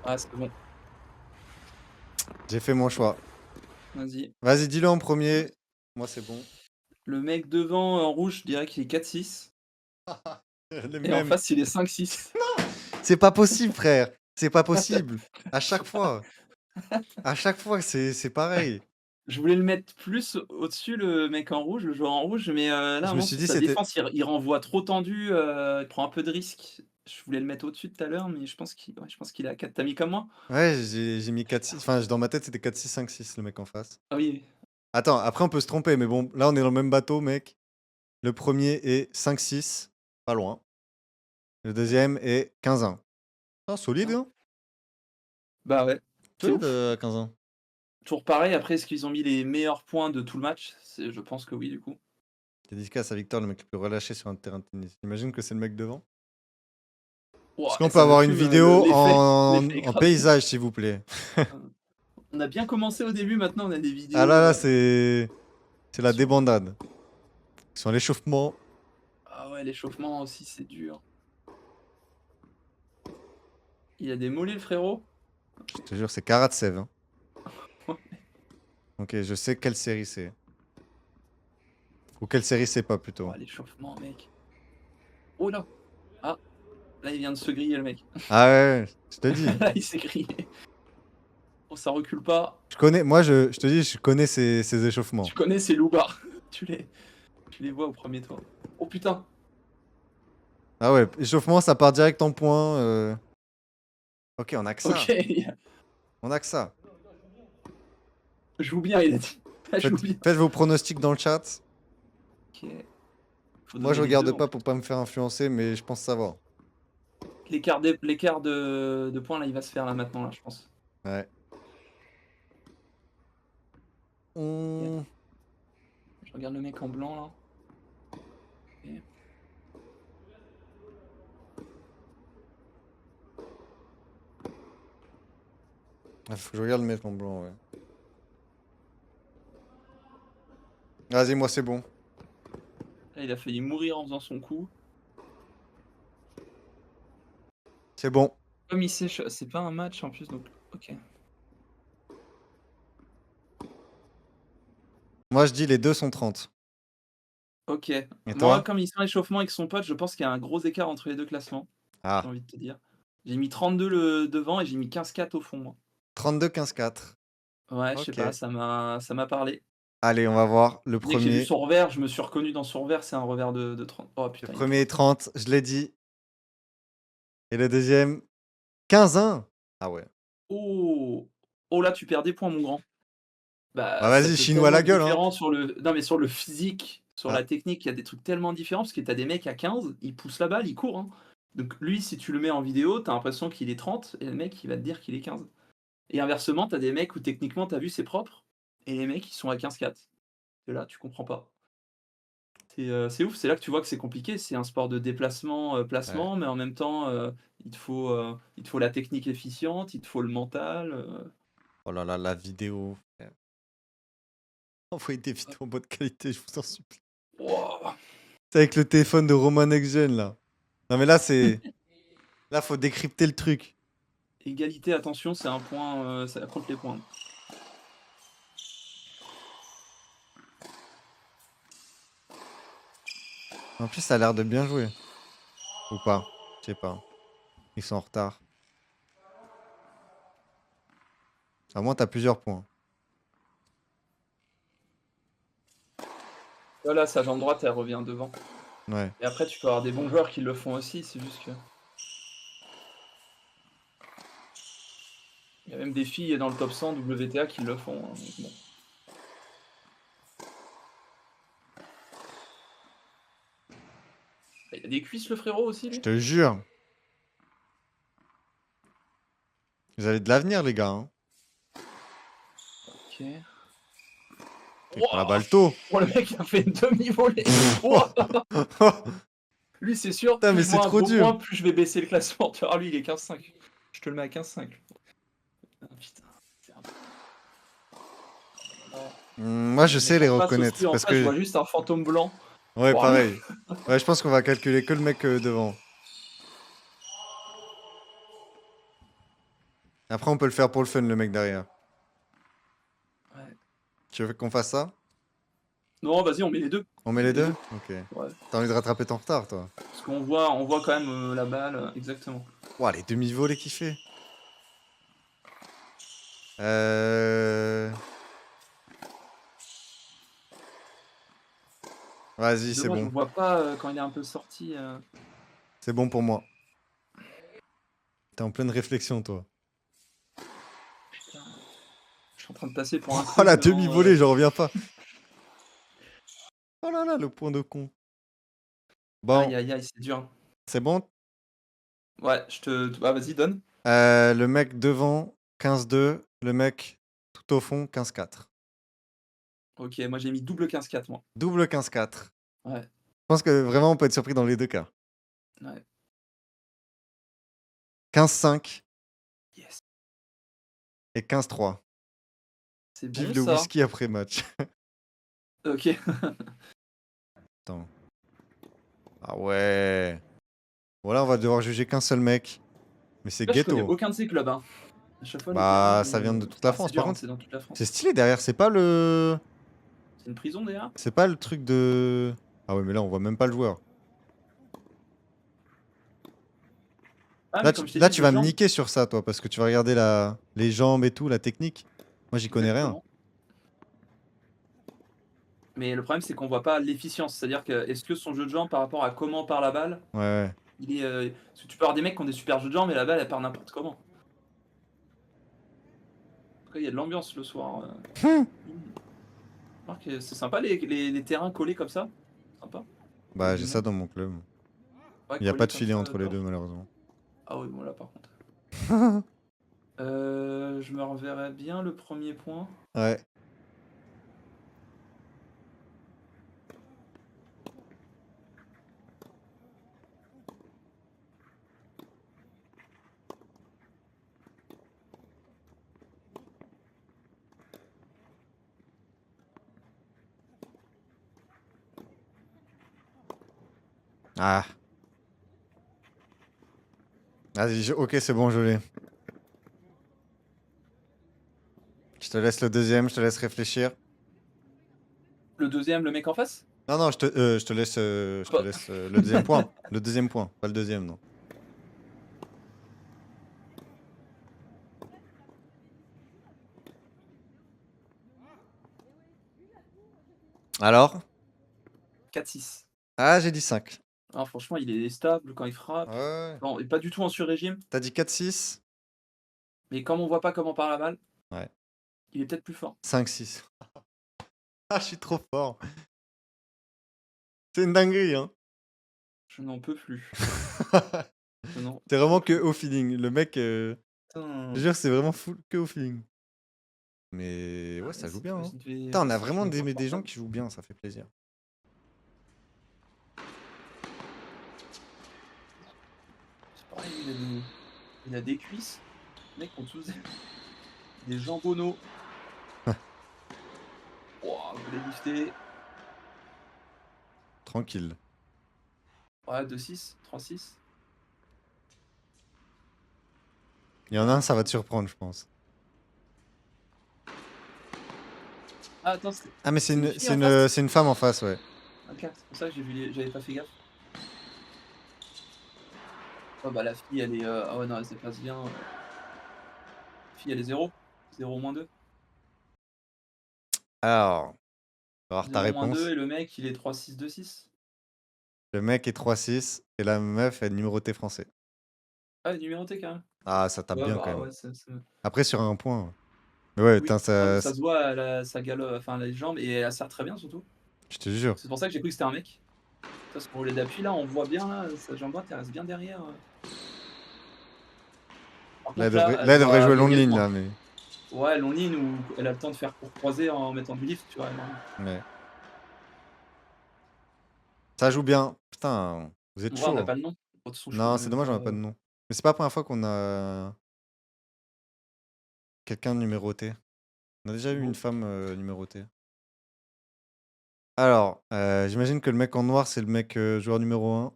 Ah, c'est bon. J'ai fait mon choix. Vas-y. Vas-y, dis-le en premier. Moi c'est bon. Le mec devant en rouge, je dirais qu'il est 4-6. Les Et en mêmes. face, il est 5-6. C'est pas possible, frère. C'est pas possible. À chaque fois. À chaque fois, c'est pareil. Je voulais le mettre plus au-dessus, le mec en rouge, le joueur en rouge, mais là, Je me non, suis dit sa c'était. défense, il renvoie trop tendu, il prend un peu de risque. Je voulais le mettre au-dessus tout à l'heure, mais je pense qu'il est à 4. Tu mis comme moi? Ouais, j'ai mis 4-6. Enfin, dans ma tête, c'était 4-6-5-6 le mec en face. Ah oui, Attends, après on peut se tromper, mais bon, là on est dans le même bateau, mec. Le premier est 5-6, pas loin. Le deuxième est 15-1. Ah, solide, hein. hein? Bah ouais, c'est Solide ouf. 15-1. Toujours pareil, après, est-ce qu'ils ont mis les meilleurs points de tout le match? Je pense que oui, du coup. Dédicace à Victor, le mec le plus relâché sur un terrain de tennis. J'imagine que c'est le mec devant. Est-ce Ouah, qu'on peut ça me avoir une fume, vidéo l'effet est en grave. paysage, s'il vous plaît? On a bien commencé au début, maintenant on a des Ah vidéos, là, là, c'est la sur débandade. Ils sont à l'échauffement. ah ouais, l'échauffement aussi, c'est dur. Il a des mollets, le frérot? Je te jure, c'est Karatsev, hein. Ok, je sais quelle série c'est. Ou quelle série c'est pas, plutôt. Oh, l'échauffement, mec. Oh là! Ah, là, il vient de se griller, le mec. Ah ouais, je te dis. Là, il s'est grillé. Oh, ça recule pas. Je connais, moi, je te dis, je connais ces échauffements. Tu connais ces loupards. Tu les vois au premier tour. Oh putain! Ah ouais, échauffement, ça part direct en point. Ok, on a que ça. OK, On a que ça. joue bien, il a dit. Joue bien. Faites vos pronostics dans le chat. OK. Faut Moi, donner je les 2 regarde en pas plus. pour pas me faire influencer, mais je pense savoir. L'écart de points, là, il va se faire là maintenant, là, je pense. Ouais. OK. On... Je regarde le mec en blanc, là. OK. Ah, faut que je regarde le mec en blanc, ouais. Vas-y, moi, c'est bon. Là, il a failli mourir en faisant son coup. C'est bon. Comme il sait, c'est pas un match en plus, donc ok. Moi, je dis les deux sont 30. Ok. Et Moi, toi? comme il est en échauffement avec son pote, je pense qu'il y a un gros écart entre les deux classements. J'ai Ah, envie de te dire. J'ai mis 32 le devant et j'ai mis 15-4 au fond, moi. 32, 15, 4. Ouais, je sais Ok. pas, ça m'a parlé. Allez, on va voir le Dès que j'ai vu premier. son revers, je me suis reconnu dans son revers, c'est un revers de 30. Oh Le putain, il est premier est fort. 30, je l'ai dit. Et le deuxième, 15-1. Ah ouais. Oh! Oh là, tu perds des points, mon grand. Bah Bah, ça vas-y, peut chinois tellement la être gueule, hein. différent sur le non, mais sur le physique, sur Ah, la technique, il y a des trucs tellement différents parce que tu as des mecs à 15, ils poussent la balle, ils courent, hein. Donc lui, si tu le mets en vidéo, tu as l'impression qu'il est 30 et le mec, il va te dire qu'il est 15. Et inversement, tu as des mecs où techniquement, tu as vu, c'est propre et les mecs, ils sont à 15-4. Et là, tu comprends pas. C'est ouf, c'est là que tu vois que c'est compliqué. C'est un sport de déplacement, ouais. placement, mais en même temps, il te faut la technique efficiente, il te faut le mental, Oh là là, la vidéo. Frère. Envoyez des vidéos en bonne qualité, je vous en supplie. Wouah! C'est avec le téléphone de Roman Gen là. Non mais là, c'est. Là, faut décrypter le truc. Égalité, attention, c'est un point, ça compte les points. En plus, ça a l'air de bien jouer. Ou pas? Je sais pas. Ils sont en retard. À moins, t'as plusieurs points. Voilà, sa jambe droite, elle revient devant. Ouais. Et après, tu peux avoir des bons joueurs qui le font aussi, c'est juste que il y a même des filles dans le top 100 WTA qui le font, hein, donc bon. Il a des cuisses, le frérot, aussi, Je lui? te jure. Vous avez de l'avenir, les gars, hein. OK. Il prend la Wouah! balle tôt. Oh, le mec, il a fait une demi-volée! Wouah! Lui, c'est sûr, Putain, plus mais je c'est vois un trop beau dur. point, plus je vais baisser le classement. Tu vois, lui, il est 15-5. Je te le mets à 15-5. Ah, putain, c'est un Moi, je le sais mec les en face aussi, reconnaître. en Parce face, je que. vois juste un fantôme blanc. Ouais, Wouah, pareil. Ouais, je pense qu'on va calculer que le mec devant. Après, on peut le faire pour le fun, le mec derrière. ouais. Tu veux qu'on fasse ça? Non, vas-y, on met les deux. On met On met les les deux? deux. Ok. Ouais. T'as envie de rattraper ton retard, toi? Parce qu'on voit quand même la balle, exactement. Ouah, les demi-volées qu'il fait. Euh... Vas-y, C'est c'est dommage, on bon. le voit pas quand il est un peu sorti. C'est bon pour moi. T'es en pleine réflexion, toi. Putain, je suis en train de passer pour un Oh, con la tellement. demi-volée, j'en reviens pas. Oh là là, le point de con. Aïe Bon, aïe aïe, c'est dur, hein. c'est bon. Ouais, ah, vas-y, donne. Le mec devant, 15-2. Le mec tout au fond, 15-4. Ok, moi j'ai mis double 15-4, moi. Double 15-4. Ouais, Je pense que vraiment, on peut être surpris dans les deux cas. ouais. 15-5 Yes. et 15-3. C'est Vive bon le ça. whisky après match. Ok. Attends. Ah ouais. Voilà, on va devoir juger qu'un seul mec. Mais c'est Là, je connais ghetto. aucun de ces clubs, hein. À chaque fois, les terrains. Bah, ça vient de toute la C'est France. Par dur, hein, contre, c'est dans toute la c'est France. stylé derrière. C'est pas le. C'est une prison derrière? C'est pas le truc de. Ah ouais, mais là, on voit même pas le joueur. Ah, Là, mais tu, comme je t'ai là, dit, tu jeu de vas me jambes. niquer sur ça, toi, parce que tu vas regarder les jambes et tout, la technique. Moi, j'y connais rien. Exactement. Mais le problème, c'est qu'on voit pas l'efficience. C'est-à-dire que, est-ce que son jeu de jambes par rapport à comment part la balle, Ouais, ouais. il est. Parce que tu peux avoir des mecs qui ont des super jeux de jambes, mais la balle, elle part n'importe comment. En tout cas, il y a de l'ambiance le soir. Remarque, c'est sympa les terrains collés comme ça. Sympa. Avec Bah, du j'ai ça monde. dans mon club. Ouais, Il n'y a pas collés de comme filet ça, entre les top. deux, malheureusement. Ah oui, bon là par contre. Je me reverrai bien le premier point. Ouais. Ah, vas-y, ok, c'est bon, je l'ai. Je te laisse le deuxième, je te laisse réfléchir. Le deuxième, le mec en face? Non, non, je te Pas- laisse le deuxième point. Le deuxième point, pas le deuxième, non. Alors? 4-6. Ah, j'ai dit 5. Ah, franchement, il est stable quand il frappe. Ouais. Non, et pas du tout en sur-régime. T'as dit 4-6? Mais comme on voit pas comment part la balle, Ouais. il est peut-être plus fort. 5-6. Ah, je suis trop fort. C'est une dinguerie, hein. Je n'en peux plus. Je n'en C'est vraiment que peux plus. au feeling. Le mec, je Putain. jure, c'est vraiment full que au feeling. Mais Ah ouais, ouais, ça joue bien, hein. devait... Putain, on ouais, a c'est vraiment vachement des gens confortable. qui jouent bien, ça fait plaisir. C'est pareil, il a des cuisses. Les mecs ont tous des jambonneaux. Ouah, vous les liftez. Tranquille. Ouais, 2-6, 3-6. Il y en a un, ça va te surprendre, je pense. Ah, attends, c'est Ah, mais c'est une fille en face? c'est une femme en face, ouais. Ok, c'est pour ça que j'avais pas fait gaffe. Oh bah la fille elle est... Ah ouais non, elle se passe bien. La fille elle est 0. 0-2. Alors, on va voir ta 0-2 réponse. et le mec il est 3-6-2-6. Le mec est 3-6 et la meuf est numéroté français. Ah, elle est numérotée quand même. Ah, ça tape Ouais, bien quand bah même. ouais, Après, sur un point. Mais ouais, putain, oui, non mais ça se voit, sa galope, enfin les jambes, et elle sert très bien surtout. je te jure. C'est pour ça que j'ai cru que c'était un mec. Ça, son relais d'appui là, on voit bien là, sa jambe droite elle reste bien derrière. Par contre là, elle Là, elle devrait doit jouer long gagner le ligne, point. là, mais. Ouais, long ligne où elle a le temps de faire court croisé en mettant du lift, tu vois, vraiment. Ouais. Ça joue bien. Putain, vous êtes On voit, on chaud, n'a hein. pas le nom. De toute façon, je Non, connais c'est même dommage, on pas. a pas de nom. Mais c'est pas la première fois qu'on a quelqu'un de numéroté. On a déjà eu une Bon. femme numérotée. Alors, j'imagine que le mec en noir, c'est le mec joueur numéro 1.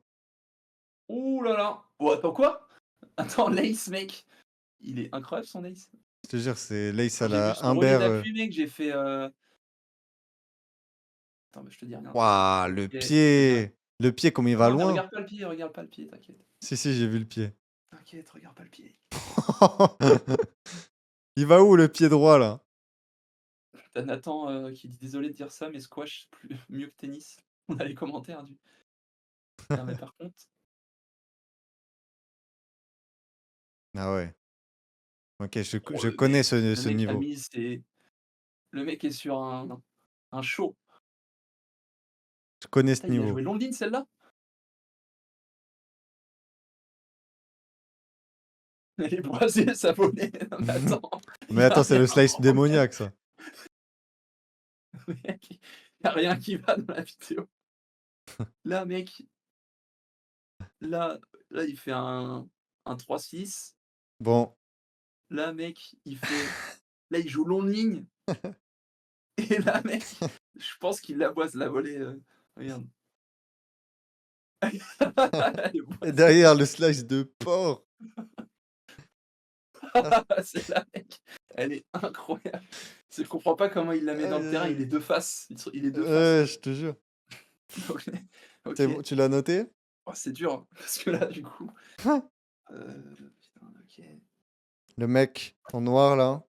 Ouh là là! Oh, attends quoi? Attends, l'Ace, mec! Il est incroyable son Ace. Je te jure, c'est Lace Quand à j'ai vu la son relais Humbert. d'appui, mec, j'ai fait. Attends, bah, je te dis rien. Waouh, Ok, le je te dis rien. pied! Le pied, comme il va Non, mais loin! regarde pas le pied, t'inquiète. Si, si, j'ai vu le pied. T'inquiète, regarde pas le pied. Il va où le pied droit là? T'as Nathan qui dit désolé de dire ça, mais squash, c'est plus mieux que tennis. On a les commentaires du. Non, mais par contre, Ah ouais. Ok, oh, je le connais mec, ce a niveau. mis ses. Le mec est sur un show. Je connais ce Putain, il a niveau. joué Londine celle-là? Elle est boisée, sa volée. Non, mais attends, Mais y a attends, c'est rien le en slice problème. démoniaque ça. Mec, y a rien qui va dans la vidéo. Là, mec, là, là, il fait un 3-6. Bon, Là, mec, il fait. Là, il joue long ligne. Et là, mec, je pense qu'il la boise, la volée. Regarde. Elle est et boisée. derrière le slice de porc. Ah, Celle-là, mec, elle est incroyable. Je comprends pas comment il la met dans aïe, le aïe, terrain. Il est aïe. deux faces. Il est deux faces. Ouais, je te jure. Ok. C'est Ok. bon, tu l'as noté? Oh, c'est dur, hein, parce que là, du coup. Putain, ok. Le mec en noir là.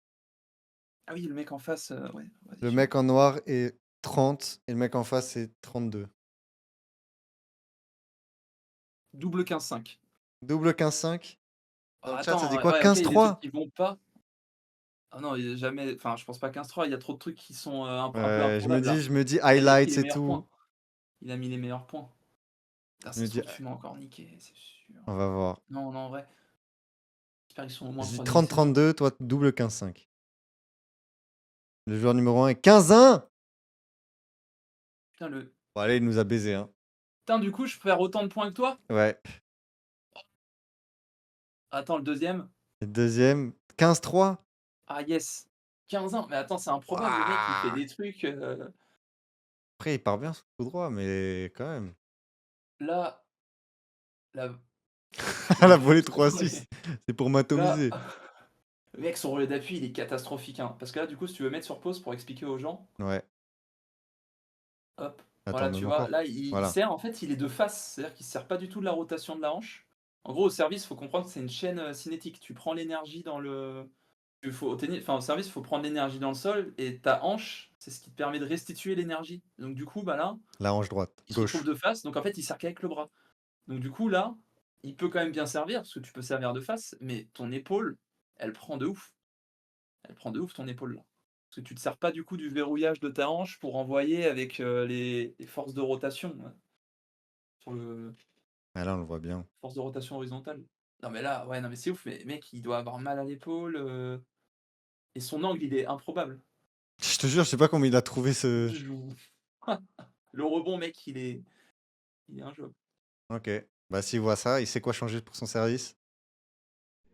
Ah oui, le mec en face, ouais, vas-y, Le je suis mec en d'accord. noir est 30 et le mec en face est 32. Double 15-5. Double 15-5. Dans le chat, ça Attends, dit ouais, quoi? ouais, OK, il y a des trucs 15-3? qui vont pas. Ah non, il y a jamais, enfin, je pense pas 15-3, il y a trop de trucs qui sont, un peu improbables là. Je me dis Il a pris highlights les et meilleurs tout. points. Il a mis les meilleurs points. Putain, Je ça me se dis, trouve, tu m'as encore niqué, c'est sûr. on va voir. Non, non, en vrai, j'espère qu'ils sont au moins Je dis 3e division. 30-32, toi double 15-5. Le joueur numéro 1 est 15-1. Putain, le Bon, allez, il nous a baisé, hein. putain, du coup, je peux faire autant de points que toi? Ouais. Attends, le deuxième. Et deuxième, 15-3. Ah yes! 15 ans, mais attends, c'est improbable, le mec, il fait Ouah. des trucs, Après, il part bien sur le coup droit, mais quand même. là. La La je volée laisse tomber. 3-6, c'est pour Là, m'atomiser. mec, son relais d'appui, il est catastrophique, hein. Parce que là, du coup, si tu veux mettre sur pause pour expliquer aux gens, Ouais. hop, Attends, voilà, même tu vois, encore. là, il Voilà. sert, en fait, il est de face, c'est-à-dire qu'il sert pas du tout de la rotation de la hanche. En gros, au service, faut comprendre que c'est une chaîne, cinétique. Tu prends l'énergie dans le il faut au tennis enfin, au service, il faut prendre l'énergie dans le sol et ta hanche, c'est ce qui te permet de restituer l'énergie. Donc du coup, bah, là, La hanche droite, il se retrouve gauche. de face, donc en fait, il sert qu'avec le bras. Donc du coup, là, il peut quand même bien servir, parce que tu peux servir de face, mais ton épaule, elle prend de ouf. Elle prend de ouf ton épaule, là. Parce que tu te sers pas du coup du verrouillage de ta hanche pour envoyer avec, les forces de rotation, sur le Ah, là, on le voit bien. force de rotation horizontale. Non mais là, ouais, non mais c'est ouf, mais mec, il doit avoir mal à l'épaule, et son angle, il est improbable. Je te jure, je sais pas comment il a trouvé ce. Jou le rebond, mec, il est injouable. OK. Bah, s'il voit ça, il sait quoi changer pour son service.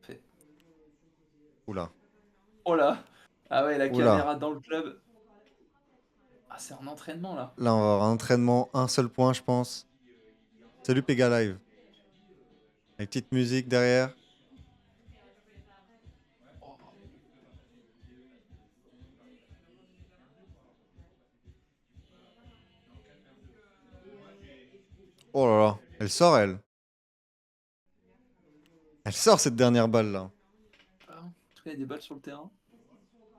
Fait Oula. oh là! Ah ouais, la Oula. caméra dans le club. Ah, c'est un entraînement, là. Là, on va avoir un entraînement, un seul point, je pense. Salut Pega Live. Avec petite musique derrière. Oh, Oh là là. Elle sort, elle. Elle sort cette dernière balle là. ah, en tout cas, il y a des balles sur le terrain.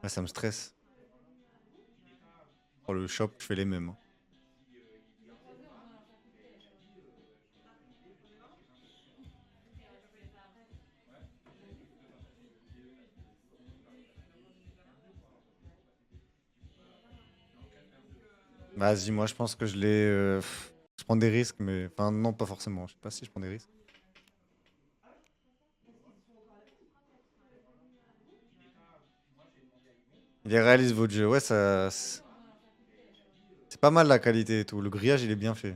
Ouais, ça me stresse. Oh, le shop, je fais les mêmes, hein. Vas-y, moi, je pense que je l'ai. Je prends des risques, mais. Enfin, non, pas forcément. Je sais pas si je prends des risques. Il est réaliste, votre jeu. Ouais, ça. C'est pas mal la qualité et tout. Le grillage, il est bien fait.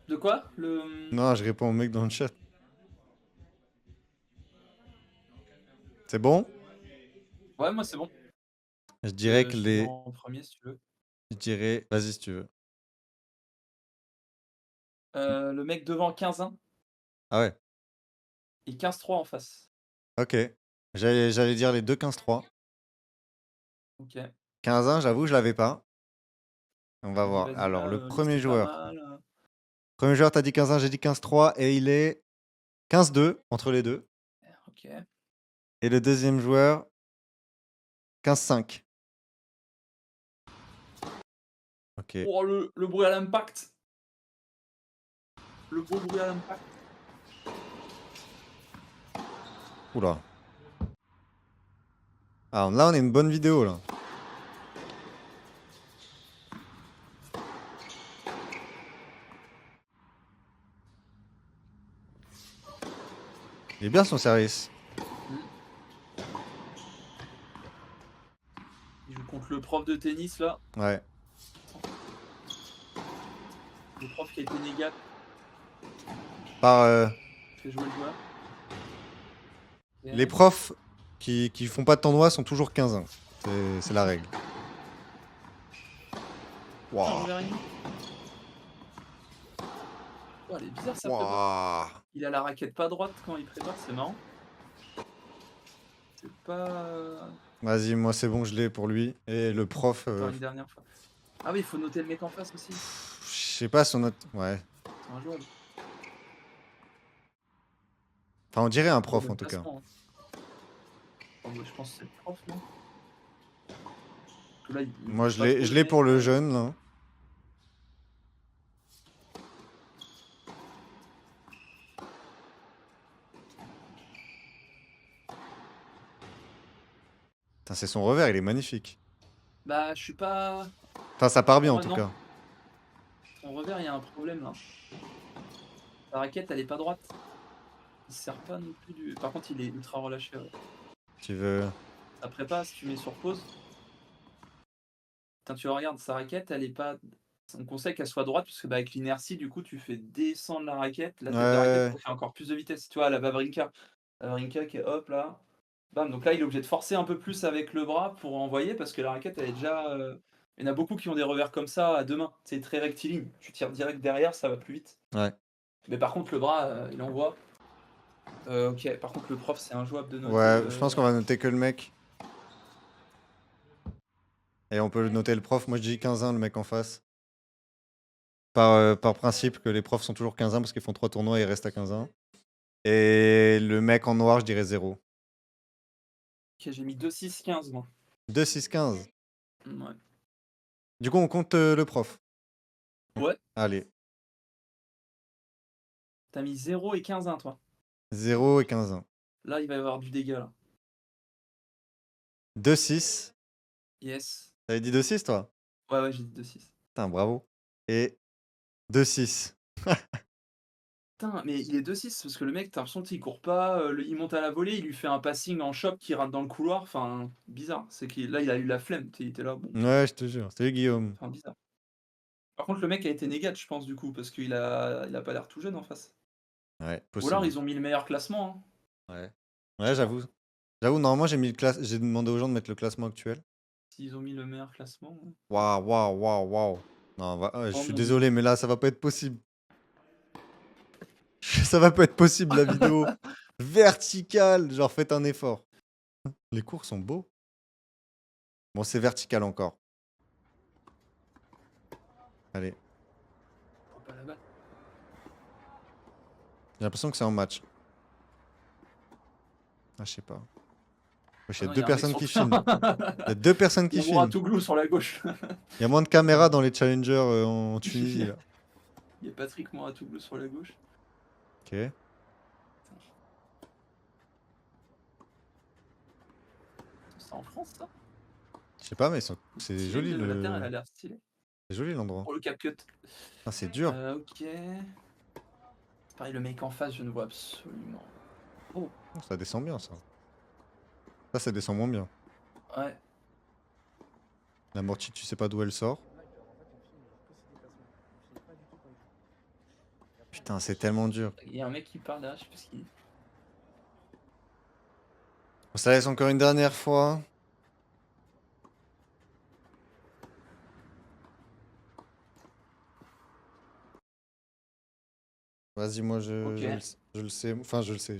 De quoi? Le, Non, je réponds au mec dans le chat. C'est bon? ouais, moi, c'est bon. Je dirais que Je te mets les. en premier si tu veux. Je dirais. Vas-y, si tu veux. Le mec devant 15-1 Ah ouais. et 15-3 en face. Ok. J'allais dire les deux 15-3. OK. 15-1, j'avoue, je l'avais pas. On va Vas-y, voir. vas-y, Alors, là, le liste premier est pas joueur. mal, Premier joueur, t'as dit 15-1, j'ai dit 15-3. Et il est 15-2 entre les deux. OK. Et le deuxième joueur, 15-5. Ok. Oh, le bruit à l'impact! Le beau bruit à l'impact. Oula. Alors là, on a une bonne vidéo, là. Il est bien son service. Mmh. Il joue contre le prof de tennis, là. Ouais. Le prof qui a été négat, Par fait jouer le joueur. les OK. profs qui font pas de tournoi sont toujours 15-1. C'est la règle. Un Waouh. revers uni. Oh, elle est bizarre sa prépa. Waouh. Il a la raquette pas droite quand il prépare, c'est marrant. C'est pas, Vas-y, moi, c'est bon, je l'ai pour lui. Et le prof, attends une dernière fois. Ah oui, il faut noter le mec en face aussi. je sais pas son autre. Ouais. C'est injouable. Enfin, on dirait un Oh, prof, en bonne tout cas. placement, hein. Oh, bah, je pense que c'est le prof, non? Parce que là, il Moi, bouge pas trop je le l'ai mec, pour le jeune, là. Putain, c'est son revers, il est magnifique. Bah, je suis pas Enfin, ça part pour bien, en moi, tout non. cas. Son revers, il y a un problème, là. La raquette, elle est pas droite. Il se sert pas non plus du par contre, il est ultra relâché, ouais. Tu veux. Sa prépa, si tu mets sur pause, quand tu regardes sa raquette, elle est pas on conseille qu'elle soit droite parce que, bah, avec l'inertie, du coup, tu fais descendre la tête de raquette, Ouais. ça fait encore plus de vitesse. Tu vois, la Wawrinka. Wawrinka qui est hop là, bam, donc là, il est obligé de forcer un peu plus avec le bras pour envoyer parce que la raquette, elle est déjà, Il y en a beaucoup qui ont des revers comme ça à 2 mains, c'est très rectiligne. Tu tires direct derrière, ça va plus vite. Ouais. Mais par contre, le bras, il envoie. OK, par contre, le prof, c'est injouable de noter Ouais, je le pense qu'on va noter que le mec. Et on peut noter le prof. Moi, je dis 15-1, le mec en face. Par principe que les profs sont toujours 15-1 parce qu'ils font 3 tournois et ils restent à 15-1. Et le mec en noir, je dirais 0. OK, j'ai mis 2-6-15 moi. 2-6-15. Ouais. Du coup, on compte le prof. Ouais, Allez, tu mis 0 et 15-1 toi. 0 et 15-1. Là, il va y avoir du dégât là. 2-6. Yes. T'avais dit 2-6, toi? Ouais, ouais, j'ai dit 2-6. Putain, bravo. Et 2-6. Putain, mais il est 2-6 parce que le mec, tu l'impression qu'il court pas, il monte à la volée, il lui fait un passing en chop qui rate dans le couloir, enfin bizarre. C'est qu'il là, il a eu la flemme, tu sais, il était là, bon, Ouais, je te jure. Salut, Guillaume. enfin bizarre. Par contre, le mec a été négat, je pense, du coup, parce qu'il a pas l'air tout jeune en face. Ouais, Ou alors possible. ils ont mis le meilleur classement, hein. Ouais. Je Ouais, sais pas. j'avoue. J'avoue, normalement, j'ai demandé aux gens de mettre le classement actuel. S'ils ont mis le meilleur classement, ouais. Waouh, waouh, waouh, waouh. Non, je Oh suis mon Dieu. désolé, mais là, ça va pas être possible. Ça va pas être possible, la vidéo verticale. Genre, faites un effort. Les cours sont beaux. Bon, c'est vertical encore. Allez. Faut pas la balle. J'ai l'impression que c'est en match. Ah, je sais pas. Wesh, Ah il y a non, il y deux a un mec personnes sur qui le filment. Il y a deux personnes Il y qui a filment. Mouratoglou sur la gauche. Il y a moins de caméras dans les challengers en Tunisie, là. Il y a Patrick Mouratoglou sur la gauche. Ok. C'est en France, ça? Je sais pas, mais c'est Stylé, joli la terre, elle a l'air stylée. c'est joli l'endroit. Oh, le cap cut. Ah, c'est dur. OK. Pareil, le mec en face, je ne vois absolument. Oh, Oh, ça descend bien, ça. Ça descend moins bien. ouais. La mortie, tu sais pas d'où elle sort. Putain, c'est tellement dur. Il y a un mec qui parle derrière, je sais plus ce qu'il dit. On se laisse encore une dernière fois. Vas-y, moi, OK. je le sais. Enfin, je le sais.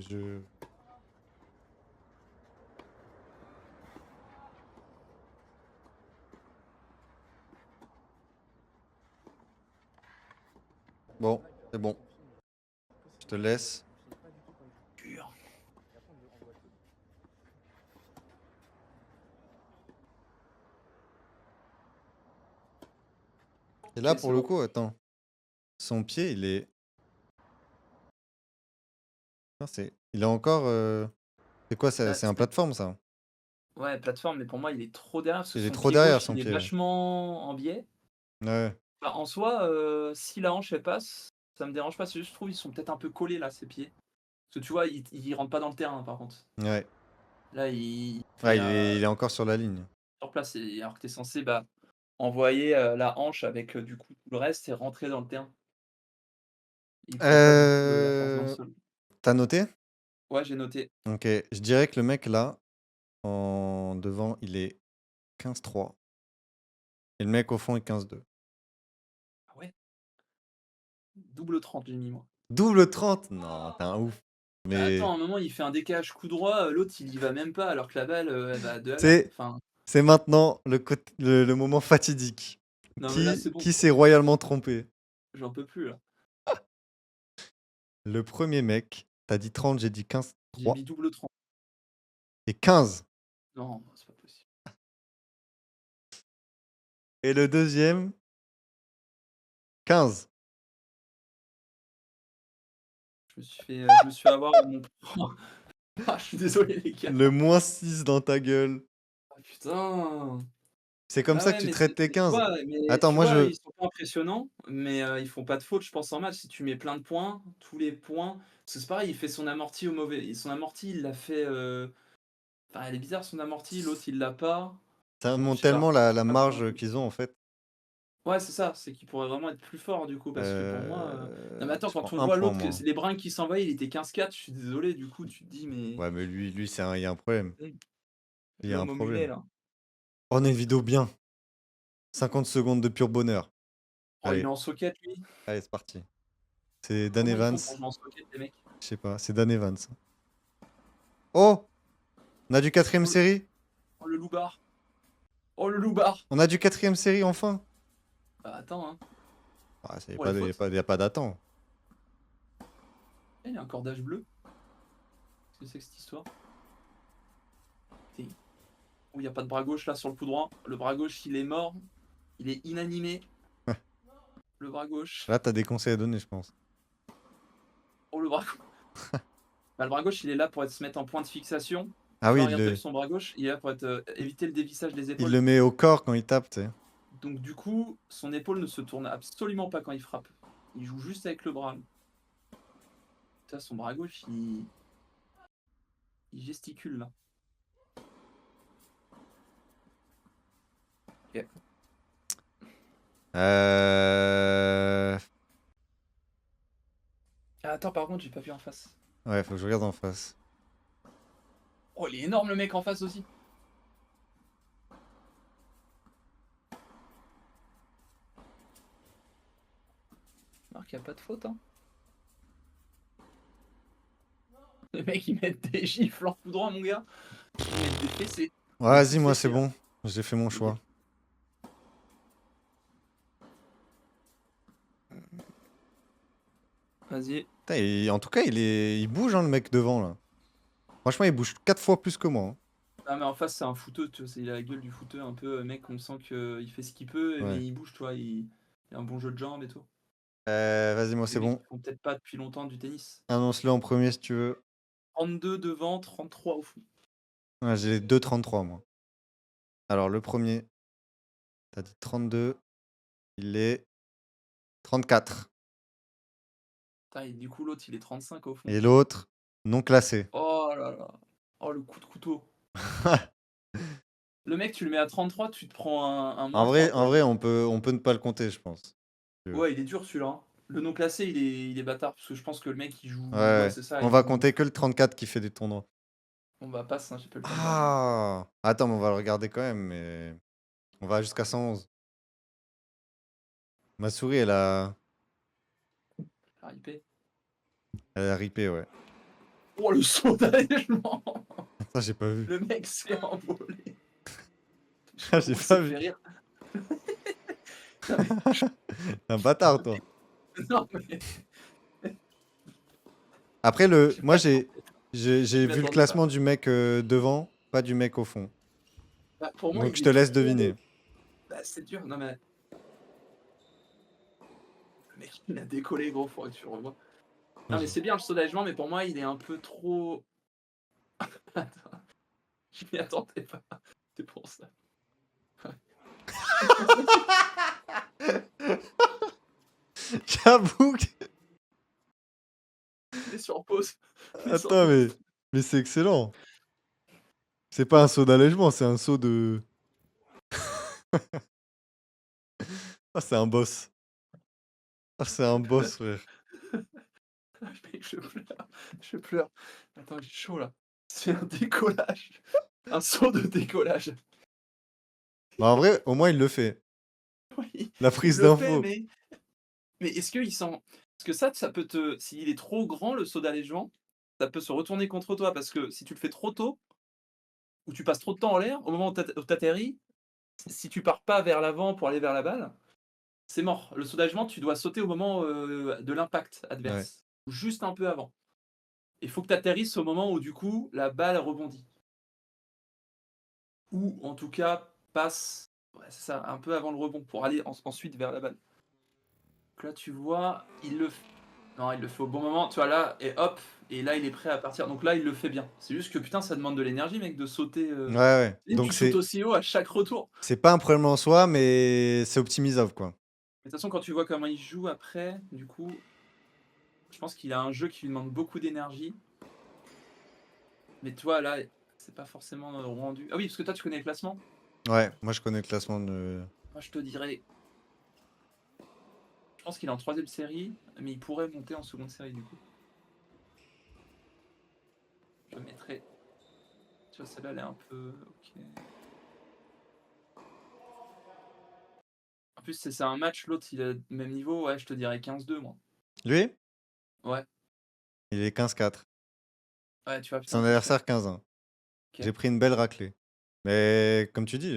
Bon, c'est bon. Je te laisse. Dur. Et là, OK, pour c'est le bon. coup, attends. Son pied, il est. Putain, il est encore. C'est quoi, Bah, c'est un plateforme, ça? ouais, plateforme, mais pour moi, il est trop derrière parce que Il est son trop pied derrière, gauche, son il est pied. Ouais. vachement en biais. Ouais. Bah, en soi, si la hanche, elle passe, ça me dérange pas. C'est juste, je trouve, ils sont peut-être un peu collés là, ses pieds. Parce que tu vois, il rentre pas dans le terrain, par contre. Ouais. Là, il Ouais, fait il est encore sur la ligne. sur place, alors que tu es censé, bah, envoyer, la hanche avec, du coup, tout le reste et rentrer dans le terrain. Il prend pas du tout, la place dans le Euh... sol. T'as noté? Ouais, j'ai noté. Ok. Je dirais que le mec, là, en devant, il est 15-3. Et le mec au fond est 15-2. Ah ouais? Double 30 j'ai mis moi. Double 30. Non, t'es un ouf. Bah, attends, Mais. à un moment, il fait un décalage coup droit, l'autre, il y va même pas alors que la balle, elle va à 2 à l'heure. C'est Enfin, c'est maintenant le moment fatidique. non mais là, c'est bon, Qui s'est royalement trompé? j'en peux plus là. Le premier mec, t'as dit 30, j'ai dit J'ai 15-3. mis double 30. Et 15. Non, c'est pas possible. Et le deuxième, 15. Je me suis fait avoir mon ah, je suis désolé les gars. Le moins 6 dans ta gueule. Ah putain! C'est comme Ah ça que ouais, tu mais traites tes 15. Attends, tu moi vois, je. ils sont pas impressionnants, mais ils font pas de faute, je pense, en match. Si tu mets plein de points, tous les points parce que c'est pareil, il fait son amorti au mauvais son amorti, il l'a fait, enfin, elle est bizarre son amorti, l'autre il l'a pas. Ça Je montre sais pas, tellement la pas trop marge compris. qu'ils ont en fait. Ouais, c'est ça, c'est qu'il pourrait vraiment être plus fort du coup parce que pour moi, non mais attends, Je prends quand on un voit point l'autre que moins. c'est les brins qui s'envoient, il était 15-4, je suis désolé, du coup, tu te dis: «Mais Ouais, mais il y a un problème. Il y a un l'homme au mulet problème. là». Oh, on a une vidéo bien. 50 secondes de pur bonheur. Oh, il est Allez, en socket, lui. allez, c'est parti. C'est Dan Comment ils Evans. font pour jouer en socket, les mecs? Je sais pas, c'est Dan Evans. Oh! On a du quatrième Oh, le, série? oh, le loupard. Oh, le loupard. On a du quatrième série enfin? Bah, attends, hein. Ah, ça y a Oh, pas, les de- y a fautes. pas, y a pas d'attente. Eh, il y a un cordage bleu. Qu'est-ce que c'est que cette histoire? Putain. Oh, il n'y a pas de bras gauche là sur le coup droit. Le bras gauche, il est mort. Il est inanimé. Le bras gauche. Là, t'as des conseils à donner, je pense. Oh, le bras gauche. Bah, le bras gauche, il est là pour se mettre en point de fixation. Ah Tu oui, vois, regarde, t'as vu son bras gauche? Il est là pour éviter le dévissage des il épaules. le met au corps quand il tape, tu sais. Donc, du coup, son épaule ne se tourne absolument pas quand il frappe. Il joue juste avec le bras. Putain, son bras gauche, il gesticule là. Ok. Ah, attends, par contre, j'ai pas vu en face. Ouais, faut que je regarde en face. Oh, il est énorme le mec en face aussi. Marc, y a pas de faute, hein. Les mecs, ils mettent des gifles en coup droit, mon gars. Ils mettent des fessées. Ouais, Des vas-y, petites moi, c'est fessées, là. bon. J'ai fait mon choix. Vas-y. Putain, en tout cas, il bouge, hein, le mec devant, là. Franchement, il bouge 4 fois plus que moi, hein. Ah, mais en face, c'est un footeux, tu vois. Il a la gueule du footeux, un peu. Mec, on sent qu'il fait ce qu'il peut, mais Ouais. il bouge, tu vois. Il a un bon jeu de jambes et tout. Vas-y, moi, Les c'est mecs, bon. ils font peut-être pas depuis longtemps du tennis. Annonce-le en premier si tu veux. 32 devant, 33 au fond. Ouais, j'ai les 2,33, moi. Alors, le premier, t'as dit 32. Il est 34. Putain, et du coup, l'autre, il est 35 au fond. Et l'autre, non classé. Oh là là. Oh, le coup de couteau. Le mec, tu le mets à 33, tu te prends un En moins 3 vrai, pour en le vrai, coup. on peut ne pas le compter, je pense. Ouais, il est dur celui-là, hein. Le non classé, il est bâtard parce que je pense que le mec il joue. Ouais, Ouais, ouais. c'est ça, On il va joue. compter que le 34 qui fait des tournois. On va passe, hein, j'ai pas le temps de regarder. Ah! Attends, mais on va le regarder quand même, mais on va jusqu'à 111. Ma souris, RIP. elle a ripé, ouais. Oh, le saut d'allègement. Ça, j'ai pas vu. Le mec s'est envolé. Je sais Ah, pas j'ai pourquoi ça pas me vu. fait rire. Non, mais... Un bâtard, toi. non, mais... Après, Je moi, j'ai je j'ai m'y vu le attendais pas. classement du mec devant, pas du mec au fond. Bah, pour moi, Donc, je il te est laisse trop. deviner. Bah, c'est dur. Non, mais le mec, il a décollé, gros. Faudrait que tu revois. Non, mais c'est bien le saut d'allègement, mais pour moi, il est un peu trop. Attends, je m'y attendais pas. C'est pour ça. J'avoue que... Mets sur pause. Mets sur Attends, pause. mais c'est excellent. C'est pas un saut d'allègement, c'est un saut de... Ah, c'est un boss. Ah, c'est un boss, frère. Mec, je pleure. Je pleure. Attends, j'ai chaud là. C'est un décollage. Un saut de décollage. Bah, en vrai, au moins, il le fait. Oui, La il prise le fait, d'info. mais est-ce qu'il sent. Parce que ça peut te. S'il est trop grand, le saut d'allègement, ça peut se retourner contre toi. Parce que si tu le fais trop tôt, ou tu passes trop de temps en l'air, au moment où t'atterris, si tu pars pas vers l'avant pour aller vers la balle, c'est mort. Le saut d'allègement, tu dois sauter au moment de l'impact Ouais. adverse. Ou juste un peu avant. Il faut que tu atterrisses au moment où du coup la balle rebondit. Ou en tout cas passe, ouais, c'est ça, un peu avant le rebond pour aller ensuite vers la balle. Donc là tu vois, non, il le fait au bon moment, tu vois là, et hop, et là il est prêt à partir. Donc là il le fait bien. C'est juste que putain ça demande de l'énergie mec de sauter. Ouais, ouais. Et Donc, tu sautes c'est aussi haut à chaque retour. c'est pas un problème en soi, mais c'est optimisable, quoi. Mais de toute façon quand tu vois comment il joue après, du coup, je pense qu'il a un jeu qui lui demande beaucoup d'énergie. Mais tu vois là, c'est pas forcément rendu. Ah oui, parce que toi tu connais le classement. Ouais, moi, je connais le classement de... Moi je te dirais. Je pense qu'il est en troisième série, mais il pourrait monter en seconde série du coup. Je le mettrais. Tu vois, celle-là, elle est un peu. Ok. plus, c'est un match, l'autre, il a le même niveau, ouais, je te dirais 15-2, moi. Lui, Ouais, il est 15-4. ouais, tu vois, Son putain, c'est chaud. adversaire 15-1. OK. J'ai pris une belle raclée. Mais comme tu dis,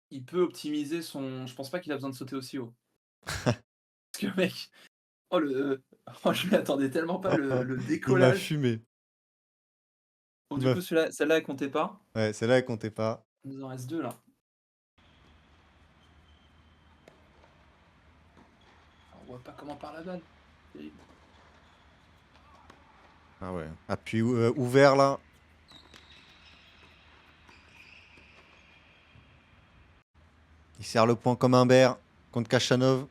Il peut optimiser son je pense pas qu'il a besoin de sauter aussi haut. Parce que mec, oh le oh je m'y attendais tellement pas le il m'a décollage. fumé. Bon Il du m'a coup celle-là elle comptait pas. Ouais, celle-là, elle comptait pas. Il nous en reste 2 là. On voit pas comment part la balle. Terrible. Ah ouais. Appui ouvert, là. Il serre le point comme un bear contre Kachanov.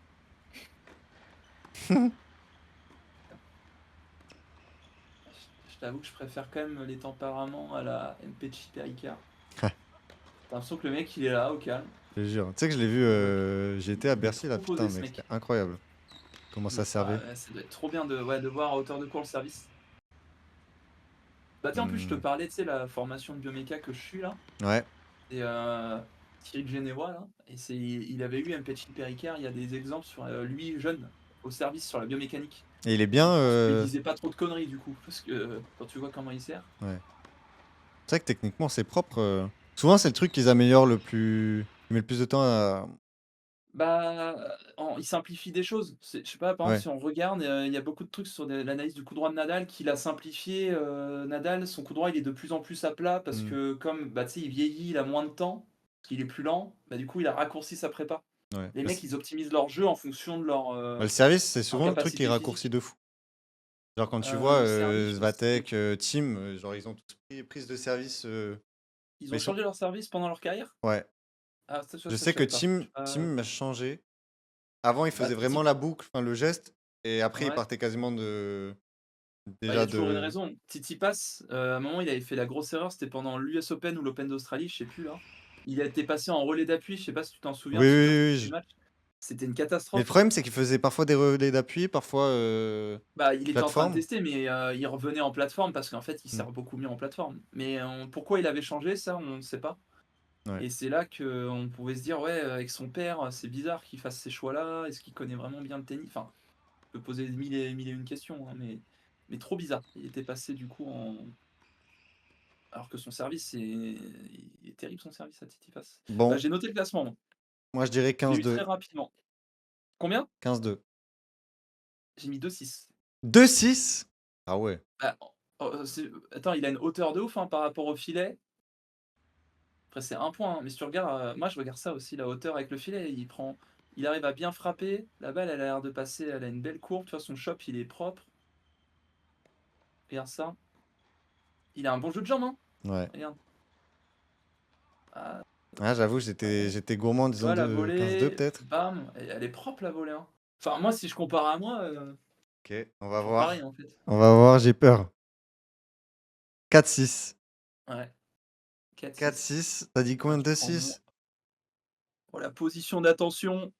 Je t'avoue que je préfère quand même les tempéraments à la MP Pericard. T'as l'impression que le mec il est là au calme. Je te jure. Tu sais que je l'ai vu, j'ai été à Il est Bercy, là, trop putain, posé ce mec, mec. c'était incroyable. Comment ça servait. Ouais, ça doit être trop bien de, ouais, de voir à hauteur de cours le service. Bah tiens, en plus je te Hmm. parlais, tu sais, la formation de bioméca que je suis là. Ouais. Et Thierry Genevois là, et il avait eu un petit Péricard, il y a des exemples sur lui jeune au service sur la biomécanique. Et il est bien. Et je pense qu'il disait pas trop de conneries du coup, parce que quand tu vois comment il sert. Ouais. C'est vrai que techniquement, c'est propre. Souvent, c'est le truc qu'ils améliorent le plus. Qui met le plus de temps à. Bah, il simplifie des choses. Je sais pas, par exemple, Ouais. si on regarde, il y a beaucoup de trucs sur l'analyse du coup droit de Nadal qu'il a simplifié. Nadal, son coup droit, il est de plus en plus à plat parce Hmm. que comme bah, tu sais, il vieillit, il a moins de temps, parce qu'il est plus lent, bah, du coup, il a raccourci sa prépa. Ouais. Les mecs, ils optimisent leur jeu en fonction de Le service, c'est leur souvent le truc qui capacité raccourcit physique. de fou. Genre, quand tu vois Le service, je sais. Svatek, Team, genre, ils ont tous pris prise de service. Ils Mais ont changé leur service pendant leur carrière? Ouais. Ah, ça, tu vois, Je ça, je sais que savais pas. Team, Team a changé. Avant, il Bah, faisait vraiment la boucle, enfin, le geste. Et après, il ouais. partait quasiment de. Bah, il y Déjà a toujours une de. raison. Tsitsipas, à un moment, il avait fait la grosse erreur, c'était pendant l'US Open ou l'Open d'Australie, je sais plus là. Il a été passé en relais d'appui, je sais pas si tu t'en souviens, Oui, si tu as oui, suivi oui. le match. C'était une Mais le catastrophe. problème, c'est qu'il faisait parfois des relais d'appui, parfois Bah, il était en train de plateforme. tester, mais il revenait en plateforme parce qu'en fait, il Hmm. sert beaucoup mieux en plateforme. Mais pourquoi il avait changé, ça, on ne sait pas. Ouais. Et c'est là qu'on pouvait se dire, ouais, avec son père, c'est bizarre qu'il fasse ces choix-là. Est-ce qu'il connaît vraiment bien le tennis? Enfin, on peut poser mille et une questions, hein, mais trop bizarre. Il était passé du coup en. Alors que son service, il est terrible son service à Tsitsipas. Bah, Bon, j'ai noté le classement, moi. moi, je dirais Je l'ai eu très 15-2. rapidement. Combien? 15-2. J'ai mis 2,6. 2-6? Ah ouais. Bah, attends, il a une hauteur de ouf hein, par rapport au filet. Après, c'est un point, hein, mais si tu regardes, moi je regarde ça aussi, la hauteur avec le filet. Il arrive à bien frapper. La balle, elle a l'air de passer, elle a une belle courbe. Tu vois, son shop, il est propre. Regarde ça. Il a un bon jeu de jambes, hein. Ouais. Regarde. Ah, Ah, j'avoue, ouais. j'étais gourmand en Tu disant vois, la 15-2 volée, peut-être. bam, elle est propre la volée, hein. Enfin, moi, si je compare à moi, Ok, on va toujours pareil voir. en fait. On va voir, j'ai peur. 4-6. Ouais, 4-6. 4-6. T'as dit Ah, combien tu de prends moins. 6? Pour la position d'attention,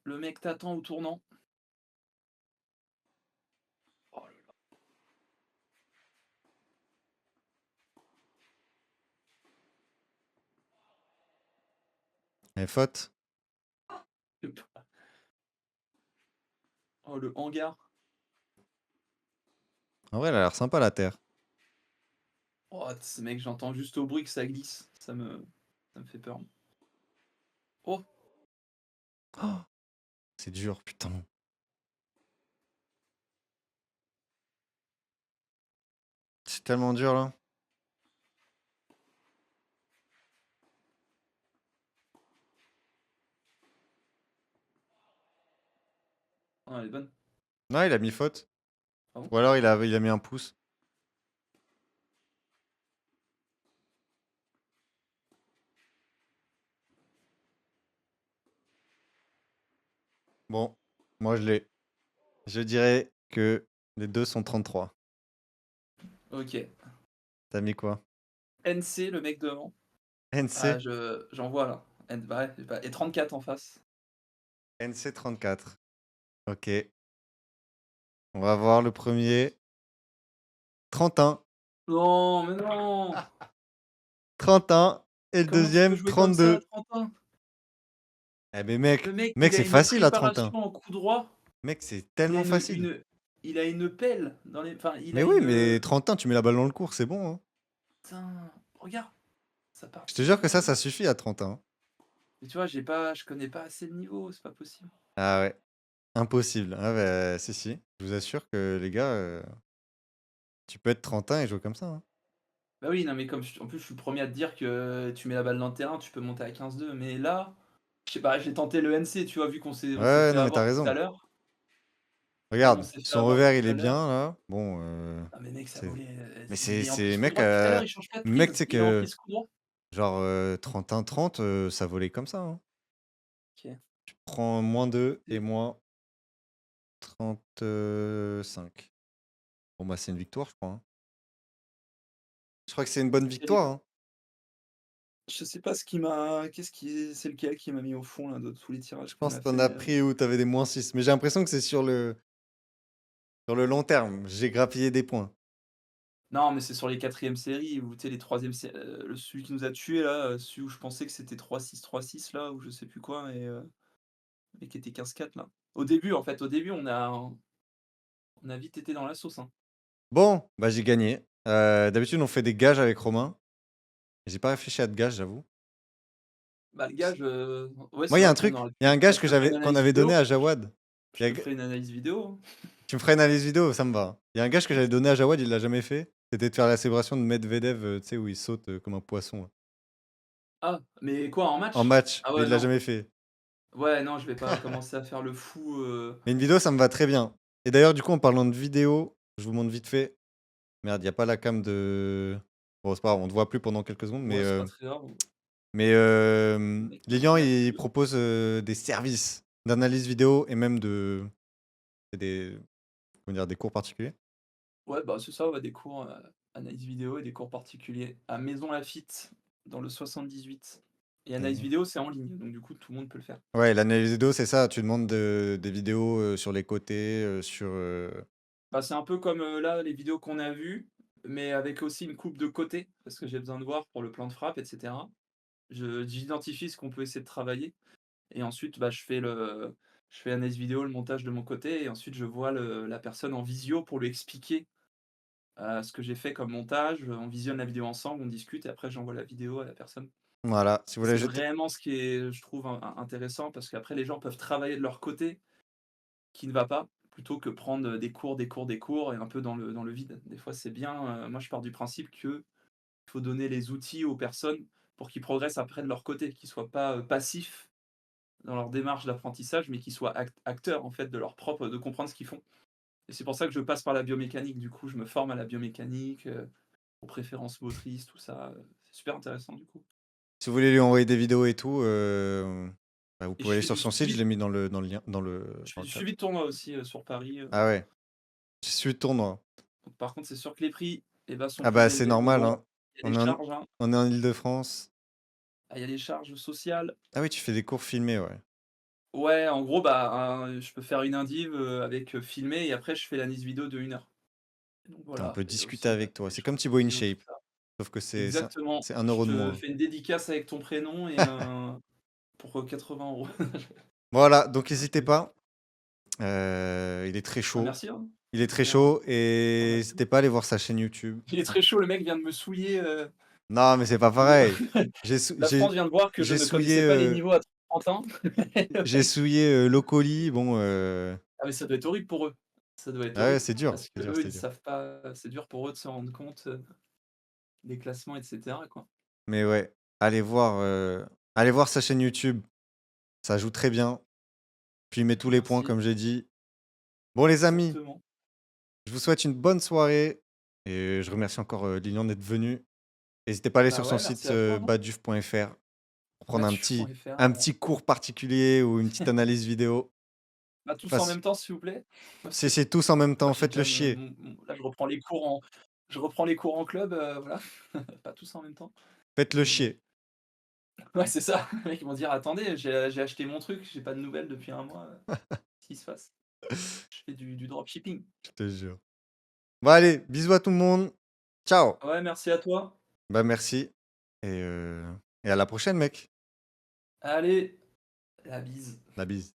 le mec t'attend au tournant. Oh là Et faute. là. Oh, le hangar. En vrai, elle a l'air sympa la terre. Oh, ce mec, j'entends juste au bruit que ça glisse. Ça me fait peur. Oh, Oh, c'est dur, putain. C'est tellement dur là. oh, elle est bonne. Non, il a mis faute. Ah bon? Ou alors il a mis un pouce. Bon, moi je l'ai. Je dirais que les deux sont 33. Ok. T'as mis quoi? NC, le mec devant. Ah, NC? j'en vois là. Bah, ouais, et 34 en face. NC 34. Ok. On va voir le premier. 31. Non, mais non! 31. Et le Comment tu peux deuxième, jouer comme ça à 32. 30 ans? Eh mais Le mec, mec, mec, il a c'est une facile à 31. préparation en coup droit. Mec, c'est Il a tellement une, facile. une, il a une pelle dans les. Enfin, il Mais a oui, une. mais 31, tu mets la balle dans le cours, c'est bon, hein. Putain, regarde, ça part Je te si jure que bien. ça suffit à 31. Mais tu vois, je connais pas assez le niveau, c'est pas possible. Ah ouais, impossible. Ah bah, si, si. Je vous assure que les gars, tu peux être 31 et jouer comme ça, hein. Bah oui, non, mais en plus, je suis le premier à te dire que tu mets la balle dans le terrain, tu peux monter à 15-2. Mais là, je sais pas, j'ai tenté le NC, tu vois, vu Ouais, on s'est ouais, fait non, mais t'as avoir tout à raison. l'heure. Comme on Regarde, s'est fait son avoir revers, il tout est à bien, l'heure. là. Bon, Ah, mais mec, ça c'est... volait. Mais Mais en plus, coup mec, droit, tout à l'heure, il change pas de mec, tu prise. sais Il est en que, prise coup droit. genre, 31-30, ça volait comme ça, hein. Ok. Prends -2 et moi 35. Bon, bah, c'est une victoire, je crois, hein. Je crois que c'est une bonne victoire, hein. Je sais pas c'est lequel qui m'a mis au fond là, de tous les tirages Je qu'on pense a que t'en fait. as pris où t'avais des -6. Mais j'ai l'impression que c'est sur le long terme. J'ai grappillé des points. Non, mais c'est sur les quatrièmes séries ou tu sais les troisièmes celui qui nous a tués là, celui où je pensais que c'était 3-6 là ou je sais plus quoi et qui était 15-4 là. Au début on a vite été dans la sauce, hein. Bon, bah, j'ai gagné. D'habitude, on fait des gages avec Romain. J'ai pas réfléchi à de gages, j'avoue. Bah, le gage, ouais, Moi, c'est il y a vrai un qu'on truc, aurait il y a un pu bah, gage je te ferai une qu'on analyse avait donné vidéo. à Jawad. Je te ferai une analyse vidéo, hein. Tu me feras une analyse vidéo, ça me va. Il y a un gage que j'avais donné à Jawad, il l'a jamais fait. C'était de faire la célébration de Medvedev, tu sais, où il saute comme un poisson, là. Ah, mais quoi, en En match? match, Ah mais ouais, il l'a non. jamais fait. Ouais, non, je vais pas commencer à faire le fou, Mais une vidéo, ça me va très bien. Et d'ailleurs, du coup, en parlant de vidéo, je vous montre vite fait. Merde, il y a pas la cam de. Bon, c'est pas grave, on te voit plus pendant quelques secondes, ouais, c'est pas très grave. Le mec qui Lilian, regarde il que propose des services d'analyse vidéo et même des, comment dire, des cours particuliers. ouais, bah, c'est ça, ouais, des cours, analyse vidéo et des cours particuliers à Maison Lafitte, dans le 78 et analyse Et- vidéo, c'est en ligne, donc du coup, tout le monde peut le faire. Ouais, l'analyse vidéo, c'est ça. Tu demandes des vidéos sur les côtés, Bah, c'est un peu comme, là, les vidéos qu'on a vues, mais avec aussi une coupe de côté, parce que j'ai besoin de voir pour le plan de frappe et cetera. J'identifie ce qu'on peut essayer de travailler et ensuite, bah, je fais analyse vidéo, le montage de mon côté et ensuite je vois la personne en visio pour lui expliquer, ce que j'ai fait comme montage. On visionne la vidéo ensemble, on discute et après j'envoie la vidéo à la personne. Voilà. Si vous Et voulez c'est jeter. vraiment ce qui est, je trouve, intéressant parce qu'après les gens peuvent travailler de leur côté qui ne va pas, plutôt que prendre, des cours et un peu dans le vide. Des fois, c'est bien, moi je pars du principe qu'il faut donner les outils aux personnes pour qu'ils progressent après de leur côté, qu'ils soient pas, passifs dans leur démarche d'apprentissage, mais qu'ils soient acteurs en fait de comprendre ce qu'ils font. Et c'est pour ça que je passe par la biomécanique. Du coup, je me forme à la biomécanique, aux préférences motrices, tout ça, c'est super intéressant du coup. Si vous voulez lui envoyer des vidéos et tout, bah, vous Et pouvez aller sur son site. Je l'ai mis dans le lien, je fais dans du le chat. suivi de tournoi aussi, sur Paris, Ah ouais. Je suis le tournoi. donc par contre, c'est sûr que les prix, eh ben, sont Ah plus bah c'est élevés. Mais normal, bon, hein. il y a des On est en, charges, hein. on est en Île-de-France. Ah, il y a des charges sociales. Ah oui, tu fais des cours filmés, ouais. Ouais, en gros, bah, je peux faire une indiv, avec, filmé et après je fais l'analyse vidéo de 1 heure. Donc On voilà, peut il y a discuter aussi, avec toi. les C'est comme charges Thibaut vidéo, tout InShape. ça. Sauf que Exactement, c'est un je euro de te moins. fais une dédicace avec ton prénom et pour, 80 €. Voilà, donc Non, je n'hésitez plaisante. pas. Il est très Bah, chaud. merci, hein. Il est très Vraiment, chaud et merci n'hésitez beaucoup. pas à aller voir sa chaîne YouTube. Il est très chaud, le mec vient de me souiller, Non, mais c'est pas le pareil. la France vient de voir que je J'ai ne souillé, connaissais pas les niveaux à 30 ans. Le j'ai mec souillé Locoli. Bon, ah mais ça doit être horrible pour eux. Ça doit être ah ouais, horrible c'est dur, parce c'est dur, qu'eux, c'est ils dur. savent pas c'est dur pour eux de se rendre compte, des classements et cetera, quoi. Mais ouais, allez voir sa chaîne YouTube. Ça joue très bien. Puis il met tous les points, Merci, comme j'ai dit. Bon, les amis, exactement. je vous souhaite une bonne soirée. Et je remercie encore Lilian d'être venu. N'hésitez pas à aller Bah sur son ouais, merci site à toi, hein. baduf.fr pour prendre Mathieu.fr, un petit cours particulier ou une petite analyse vidéo. bah, tous en Face- même temps, s'il vous plaît, parce que c'est tous en même moi, temps, j'ai faites le déjà chier. là, je reprends les cours en club, voilà, pas tous en même temps, Faites le mais bon. chier. Ouais, c'est ça, les mecs, ils vont dire: «Attendez, j'ai acheté mon truc, j'ai pas de nouvelles depuis un mois, qu'est-ce qui se passe?» Je fais du dropshipping. Je te jure. Bon, allez, bisous à tout le monde. Ciao. Ouais, merci à toi. Bah, merci. Et à la prochaine, mec. Allez! La bise. La bise.